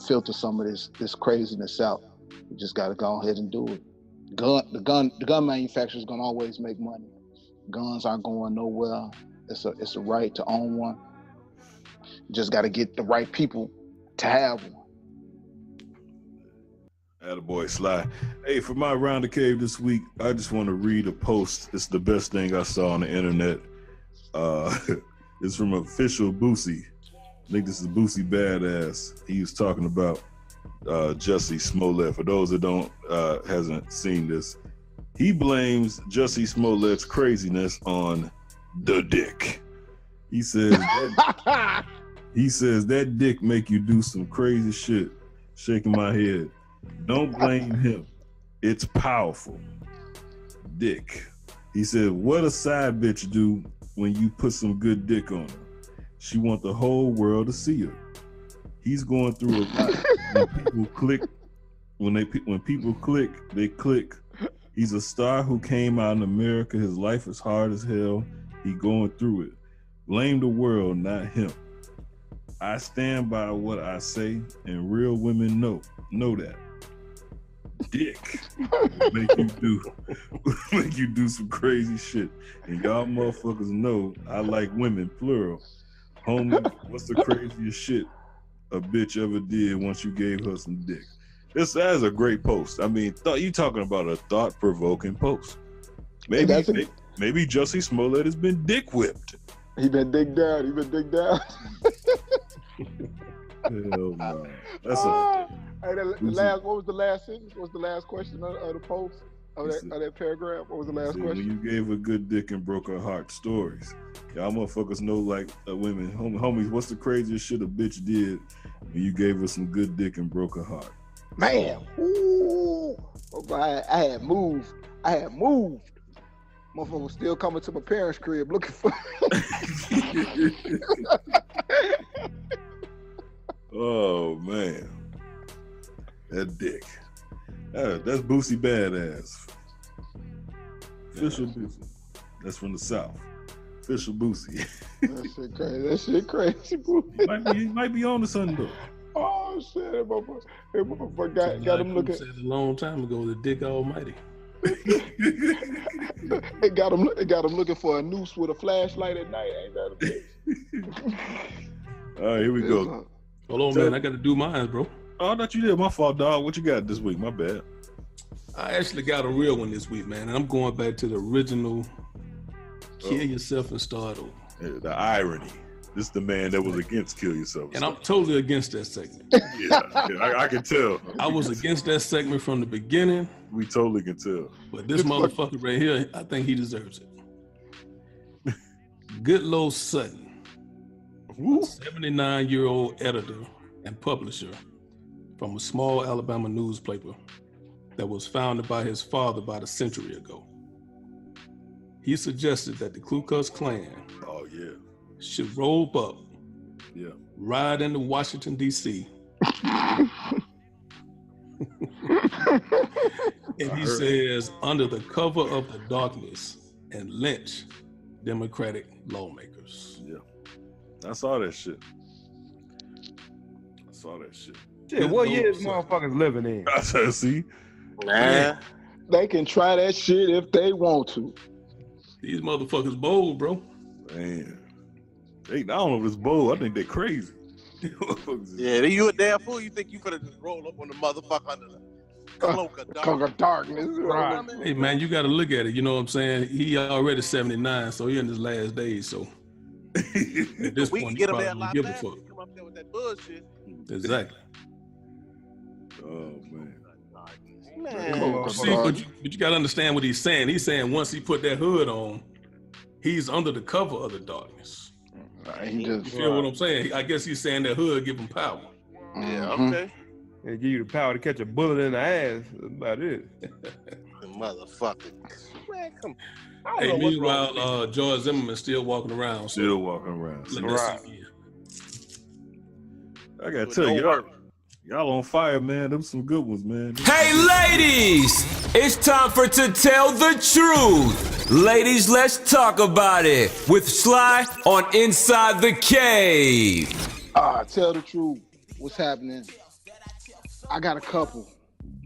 filter some of this craziness out. You just got to go ahead and do it. The gun manufacturer's gonna always make money. Guns aren't going nowhere. It's a right to own one. You just got to get the right people to have one. Attaboy, Sly. Hey, for my Round the Cave this week, I just want to read a post. It's the best thing I saw on the internet. It's from Official Boosie. I think this is Boosie Badass. He was talking about Jussie Smollett. For those that hasn't seen this, he blames Jussie Smollett's craziness on the dick. He says that dick make you do some crazy shit. Shaking my head. Don't blame him. It's powerful. Dick. He said, what a side bitch do when you put some good dick on her. She want the whole world to see her. He's going through a lot. When people click, they click. He's a star who came out in America. His life is hard as hell. He going through it. Blame the world, not him. I stand by what I say, and real women know that. Dick make you do some crazy shit. And y'all motherfuckers know I like women, plural. Homie, what's the craziest shit a bitch ever did once you gave her some dick? That is a great post. I mean, you talking about a thought-provoking post. Maybe Jussie Smollett has been dick whipped. He been dick down. Hell no. Hey, what was the last sentence? What was the last question of the post? Of that paragraph? What was the last question? When you gave a good dick and broke her heart, stories. Y'all motherfuckers know, like, women, homies, what's the craziest shit a bitch did when you gave her some good dick and broke her heart? Man, ooh, I had moved. Motherfucker was still coming to my parents' crib looking for me. Oh, man. That dick. That's Boosie Badass. Official Boosie. That's from the South. Official Boosie. That shit crazy, Boosie. He might be on to something, though. Oh, shit. That motherfucker got him looking. Said a long time ago, the dick almighty. It got him looking for a noose with a flashlight at night. Ain't that a bitch? All right, here we go. Hold on, man. I got to do mine, bro. Oh, I thought you did. My fault, dog. What you got this week? My bad. I actually got a real one this week, man. And I'm going back to the original Kill Yourself and Start Over. Yeah, the irony. This is the man that was against Kill Yourself. And I'm totally against that segment. Yeah, I can tell. I was against that segment from the beginning. We totally can tell. But this motherfucker right here, I think he deserves it. Goodlow Sutton, a 79-year-old editor and publisher from a small Alabama newspaper that was founded by his father about a century ago. He suggested that the Ku Klux Klan should roll up, ride into Washington, D.C., and he says, under the cover of the darkness, and lynch Democratic lawmakers. Yeah. I saw that shit. Shit, what year is motherfuckers living in? I said, see? Man, they can try that shit if they want to. These motherfuckers bold, bro. Man. I don't know if it's bold. I think they're crazy. Yeah, you a damn fool. You think you finna just roll up on the motherfucker under the cloak of darkness. Right. Hey, man, you got to look at it. You know what I'm saying? He already 79, so he in his last days. So at this point, he probably don't give a fuck. Come up there with that bullshit. Exactly. Oh, man. See, but you got to understand what he's saying. He's saying once he put that hood on, he's under the cover of the darkness. You feel what I'm saying? I guess he's saying that hood give him power. Yeah, okay. They give you the power to catch a bullet in the ass. That's about it. Motherfucker. Man, come on. Hey, meanwhile, George Zimmerman still walking around. Still walking around. Right. I gotta tell you, y'all on fire, man. Them some good ones, man. Hey, ladies! It's time for To Tell the Truth. Ladies, let's talk about it with Sly on Inside the Cave. Tell the truth. What's happening? I got a couple.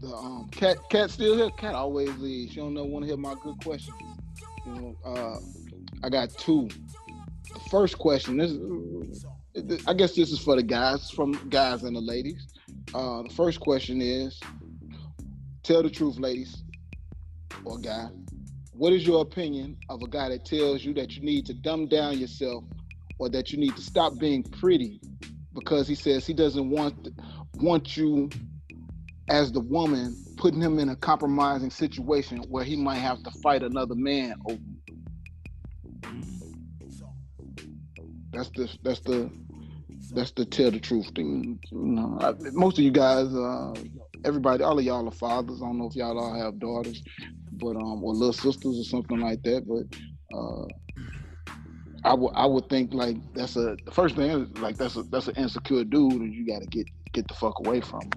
The Cat still here. Cat always leaves. She don't want to hear my good questions. I got two. The first question is, I guess this is for the guys, from guys and the ladies. The first question is, tell the truth, ladies or guy. What is your opinion of a guy that tells you that you need to dumb down yourself or that you need to stop being pretty because he says he doesn't want you as the woman, putting him in a compromising situation where he might have to fight another man over? That's the tell the truth thing. Most of you guys, everybody, all of y'all are fathers. I don't know if y'all all have daughters, but or little sisters or something like that. But I would think like the first thing is like that's an insecure dude, and you got to get the fuck away from him.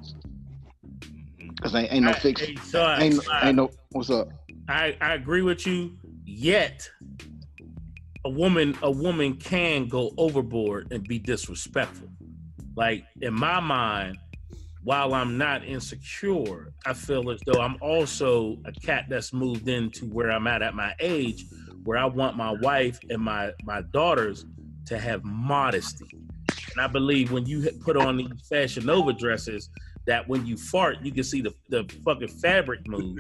Cause ain't no fix. Ain't no. What's up? I agree with you. Yet, a woman can go overboard and be disrespectful. Like in my mind, while I'm not insecure, I feel as though I'm also a cat that's moved into where I'm at my age, where I want my wife and my daughters to have modesty. And I believe when you put on these Fashion Nova dresses, that when you fart, you can see the fucking fabric move.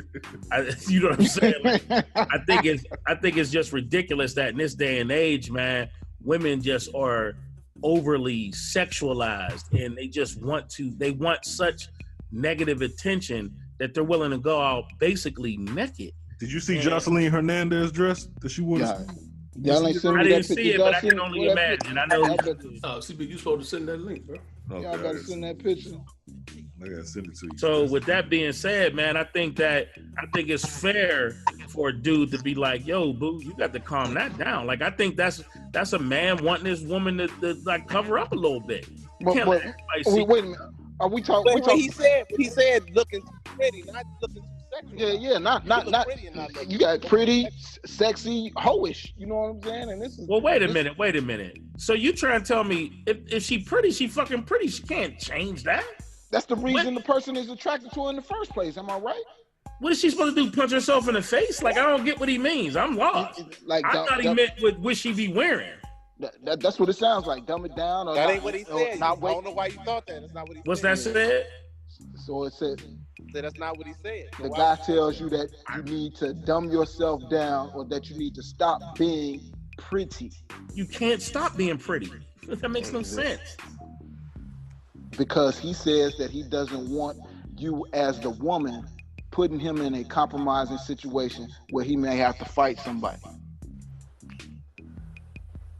You know what I'm saying? Like, I think it's just ridiculous that in this day and age, man, women just are overly sexualized, and they want such negative attention that they're willing to go out basically naked. Did you see Jocelyn Hernandez dress that she wore? Y'all ain't seen I didn't see it, but I can only imagine. I know. CB, you supposed to send that link, bro. Y'all gotta send that picture. I gotta send it to you. So with that being said, man, I think it's fair for a dude to be like, "Yo, boo, you got to calm that down." Like I think that's a man wanting his woman to like cover up a little bit. Wait a minute. Are we talking? He said looking pretty, not looking sexy. Yeah, not. You got pretty, sexy, hoish. You know what I'm saying? And this is. Well, wait a minute. So you trying to tell me if she pretty, she fucking pretty. She can't change that. That's the reason the person is attracted to her in the first place. Am I right? What is she supposed to do? Punch herself in the face? Like I don't get what he means. I'm lost. I thought he meant what she be wearing. That's what it sounds like. Dumb it down. Or that not, ain't what he said. I don't know why you thought that. That's not what he What's said. What's that said? So it said. That's not what he said. The guy tells you that you need to dumb yourself down or that you need to stop being pretty. You can't stop being pretty. That makes no sense. Because he says that he doesn't want you as the woman putting him in a compromising situation where he may have to fight somebody.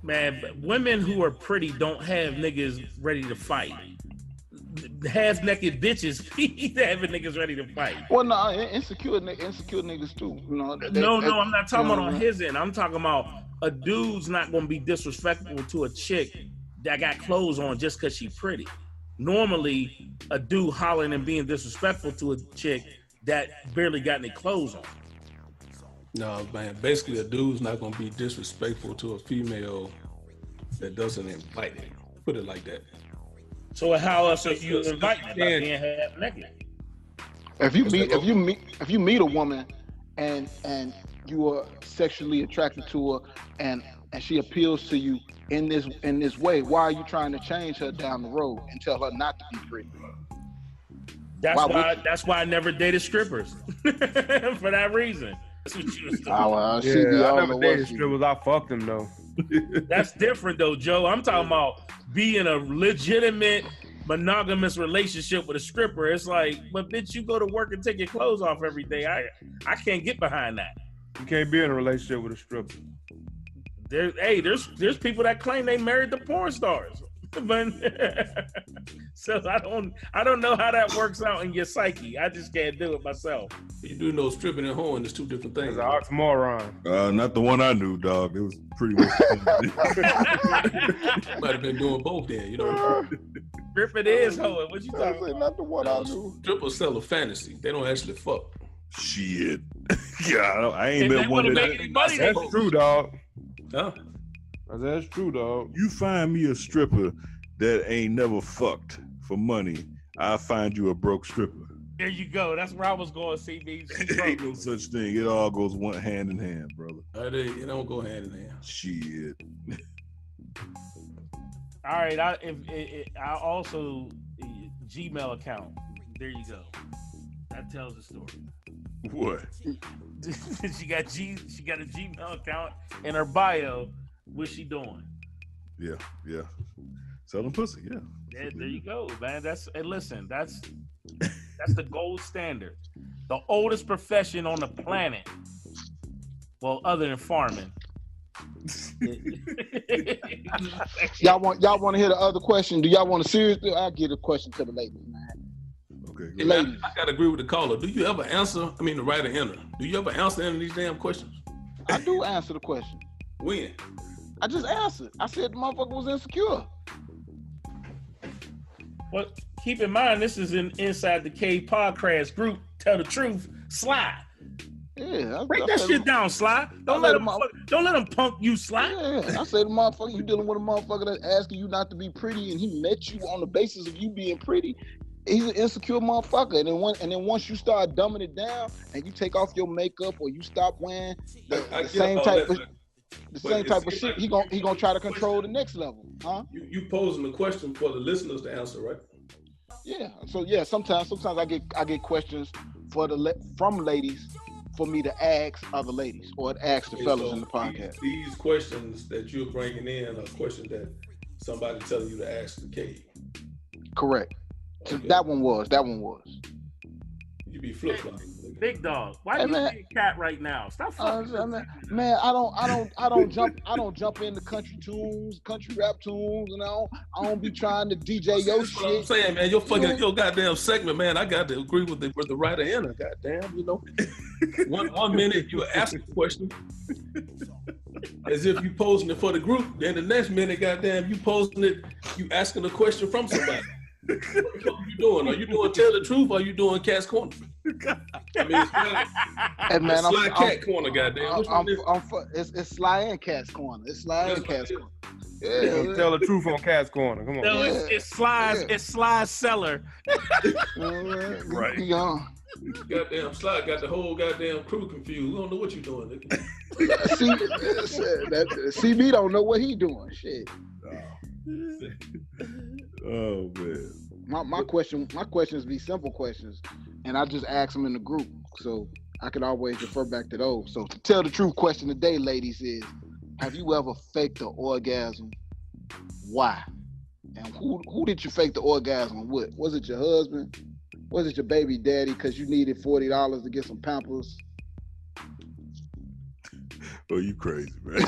Man, women who are pretty don't have niggas ready to fight. Half-naked bitches having niggas ready to fight. Well, no, insecure niggas too. You know, no, I'm not talking about on his end. I'm talking about a dude's not gonna be disrespectful to a chick that got clothes on just because she pretty. Normally, a dude hollering and being disrespectful to a chick that barely got any clothes on. No, man. Basically, a dude's not gonna be disrespectful to a female that doesn't invite him. Put it like that. So how else are you inviting by being half naked? If you meet a woman and you are sexually attracted to her and she appeals to you in this way, why are you trying to change her down the road and tell her not to be pretty? That's why I never dated strippers. For that reason. That's what you was doing. I never dated strippers. I fucked them though. That's different though, Joe. I'm talking about being a legitimate monogamous relationship with a stripper. It's like, but bitch, you go to work and take your clothes off every day. I can't get behind that. You can't be in a relationship with a stripper. There's people that claim they married the porn stars, but so I don't know how that works out in your psyche. I just can't do it myself. You do know stripping and hoeing is two different things. It's an oxymoron. Not the one I knew, dog. It was pretty much. Might have been doing both then, you know. Stripping is hoeing. What you talking about? Not the one I knew. Strippers sell a fantasy. They don't actually fuck. Shit. Yeah, I ain't been one that. That's true, dog. Huh? That's true, dog. You find me a stripper that ain't never fucked for money, I'll find you a broke stripper. There you go. That's where I was going, CB. Ain't no such thing. It all goes hand in hand, brother. It don't go hand in hand. Shit. All right. I also Gmail account. There you go. That tells the story. What? She got a Gmail account in her bio. What's she doing? Yeah. Selling pussy, yeah. There you go, man. That's the gold standard. The oldest profession on the planet. Well, other than farming. Y'all want to hear the other question? Do y'all want a serious? I'll give a question to the ladies, man. Okay. Yeah, ladies. I gotta agree with the caller. Do you ever answer? I mean, the writer enter. Do you ever answer any of these damn questions? I do answer the question. When? I just answered. I said the motherfucker was insecure. Well, keep in mind, this is an Inside the Cave podcast group. Tell the truth, Sly. Yeah, break that shit down, Sly. Don't let him punk you, Sly. Yeah, I said the motherfucker, you dealing with a motherfucker that's asking you not to be pretty, and he met you on the basis of you being pretty. He's an insecure motherfucker, and then once you start dumbing it down, and you take off your makeup or you stop wearing the same type of shit, he gonna try to control the next level, huh? You posing the question for the listeners to answer, right? Yeah. So yeah, sometimes I get questions from ladies for me to ask other ladies or ask the fellas in the podcast. These questions that you're bringing in are questions that somebody telling you to ask the cave. Correct. Okay. That one was. You be flip-flopping. Big dog. Why do you be a cat right now? Stop fucking. Man, I don't jump into country tunes, country rap tunes, and I don't be trying to DJ your shit. What I'm saying, man, your goddamn segment, man. I got to agree with the writer in it. Goddamn, you know. one minute you ask a question as if you posing it for the group, then the next minute, goddamn, you posing it, you asking a question from somebody. What are you doing? Are you doing Tell the Truth or are you doing Cat's Corner? I mean, it's Sly Cat Corner, goddamn. It's Sly and Cat's Corner. It's Sly and Cat's Corner. Yeah. Tell the truth on Cat's Corner. Come on. No, it's Sly's cellar. Right. Goddamn Sly got the whole goddamn crew confused. We don't know what you doing, nigga. CB don't know what he doing. Shit. Oh man. My questions be simple questions, and I just ask them in the group, so I can always refer back to those. So to tell the truth, question today, ladies, is: have you ever faked an orgasm? Why? And who did you fake the orgasm with? Was it your husband? Was it your baby daddy? Because you needed $40 to get some Pampers? Oh, you crazy, man.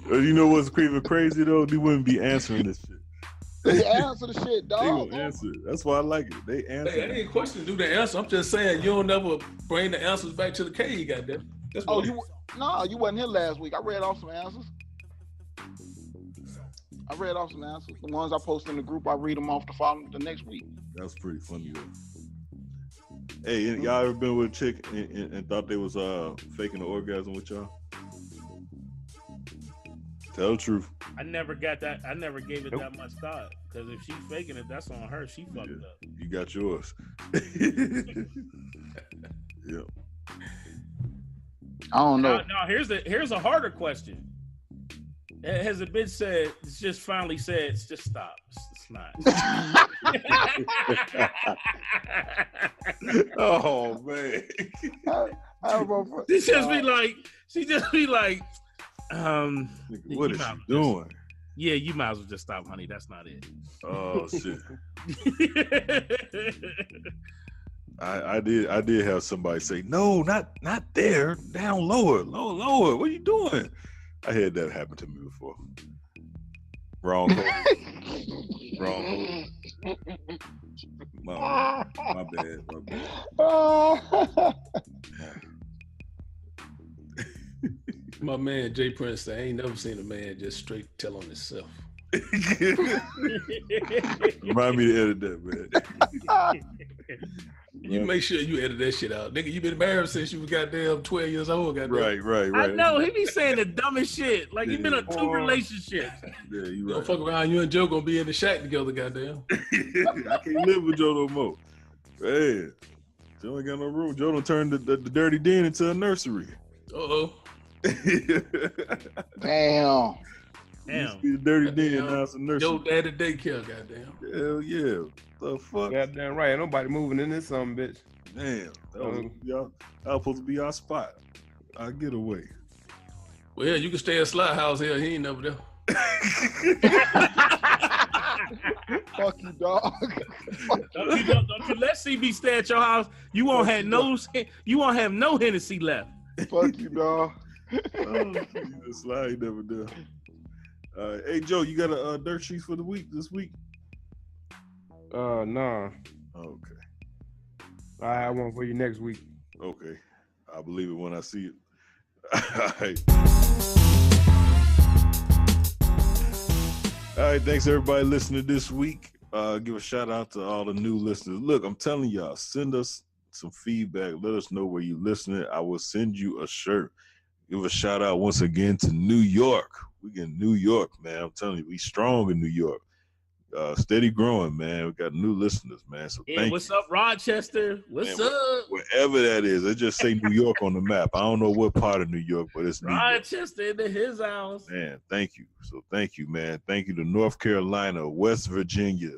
You know what's even crazy though? They wouldn't be answering this shit. They answer the shit, dog. They gonna answer it. That's why I like it. They answer. Hey, I ain't question do the answer. I'm just saying you don't never bring the answers back to the cave, goddamn. You wasn't here last week. I read off some answers. The ones I post in the group, I read them off the next week. That's pretty funny though. Hey, y'all ever been with a chick and thought they was faking the orgasm with y'all? Tell the truth. I never got that. I never gave it that much thought. Because if she's faking it, that's on her. She fucked up. You got yours. Yep. I don't know. Now here's a harder question. Has a bitch said? It's just finally said. It's just stop. It's not. Oh man. She just be like. What is she doing? Yeah, you might as well just stop, honey. That's not it. Oh shit. I did have somebody say, no, not there, down lower. What are you doing? I had that happen to me before. Wrong code. Wrong code. My bad. My man Jay Prince said, I ain't never seen a man just straight tell on himself. Remind me to edit that, man. You make sure you edit that shit out. Nigga, you been married since you was goddamn 12 years old, goddamn. Right. I know, he be saying the dumbest shit. Like, he been in 2 relationships. Yeah, you Don't right. fuck around, you and Joe gonna be in the shack together, goddamn. I can't live with Joe no more. Man, Joe ain't got no room. Joe done turned the dirty den into a nursery. Uh-oh. Damn. Used to be the dirty den, now it's a nursery. Joe daddy daycare, goddamn. Hell yeah. The fuck? Goddamn right. Ain't nobody moving in this son of a bitch. Damn. That was supposed to be our spot. I'll get away. Well, yeah, you can stay at Sly House here. He ain't never there. Fuck you, dog. Don't you let CB stay at your house. You won't have no Hennessy left. Fuck you, dog. Sly ain't never there. Hey Joe, you got a dirt sheet for the week this week? Nah. Okay. I have one for you next week. Okay. I'll believe it when I see it. All right, thanks everybody listening this week. Give a shout out to all the new listeners. Look, I'm telling y'all, send us some feedback. Let us know where you're listening. I will send you a shirt. Give a shout out once again to New York. We in New York, man. I'm telling you, we strong in New York. Steady growing, man. We got new listeners, man. So thank what's up, Rochester? What's up? Wherever that is, they just say New York on the map. I don't know what part of New York, but it's New York. Rochester into his house. Man, thank you. So thank you, man. Thank you to North Carolina, West Virginia,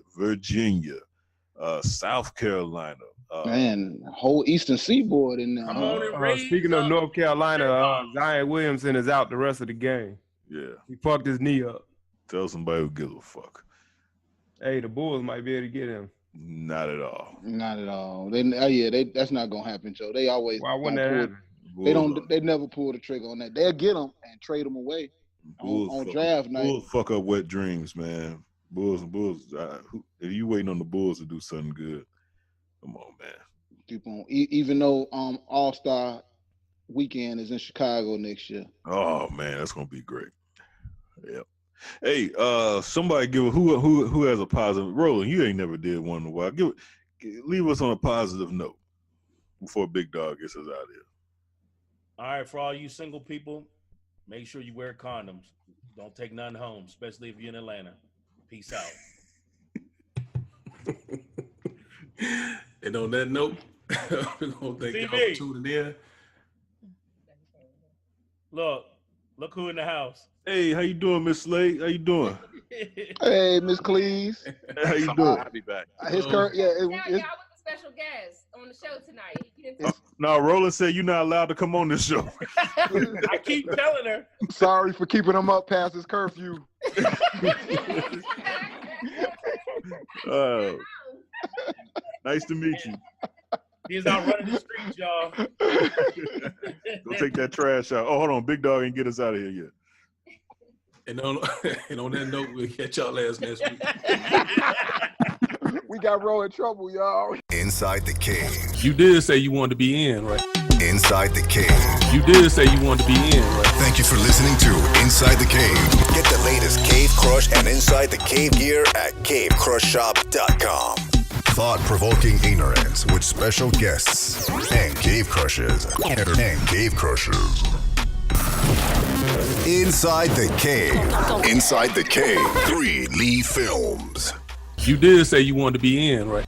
South Carolina. Man, whole Eastern Seaboard in there. Speaking of North Carolina, Zion Williamson is out the rest of the game. Yeah. He fucked his knee up. Tell somebody who gives a fuck. Hey, the Bulls might be able to get him. Not at all. Not at all. That's not gonna happen, Joe. They always. Why wouldn't that happen? They never pull the trigger on that. They'll get them and trade them away on draft night. Bulls fuck up wet dreams, man. Bulls. If you waiting on the Bulls to do something good, come on, man. Keep on. Even though All-Star weekend is in Chicago next year. Oh man, that's gonna be great. Yep. Hey, somebody who has a positive. Roland, you ain't never did one in a while. Leave us on a positive note before Big Dog gets us out of here. All right, for all you single people, make sure you wear condoms. Don't take none home, especially if you're in Atlanta. Peace out. And on that note, we're gonna thank y'all for tuning in. Look who in the house. Hey, how you doing, Miss Slade? How you doing? Hey, Miss Cleeze. How you doing? I'll be back. His current, yeah. Y'all was a special guest on the show tonight. No, Roland said you're not allowed to come on this show. I keep telling her. Sorry for keeping him up past his curfew. Nice to meet you. He's out running the streets, y'all. Go take that trash out. Oh, hold on. Big Dog ain't get us out of here yet. And on that note, we'll catch y'all next week. We got Ro in trouble, y'all. Inside the Cave. You did say you wanted to be in, right? Inside the Cave. You did say you wanted to be in, right? Thank you for listening to Inside the Cave. Get the latest Cave Crush and Inside the Cave gear at cavecrushshop.com. Thought-provoking ignorance with special guests and cave crushes. Inside the Cave. Inside the Cave. 3 Lee Films. You did say you wanted to be in, right?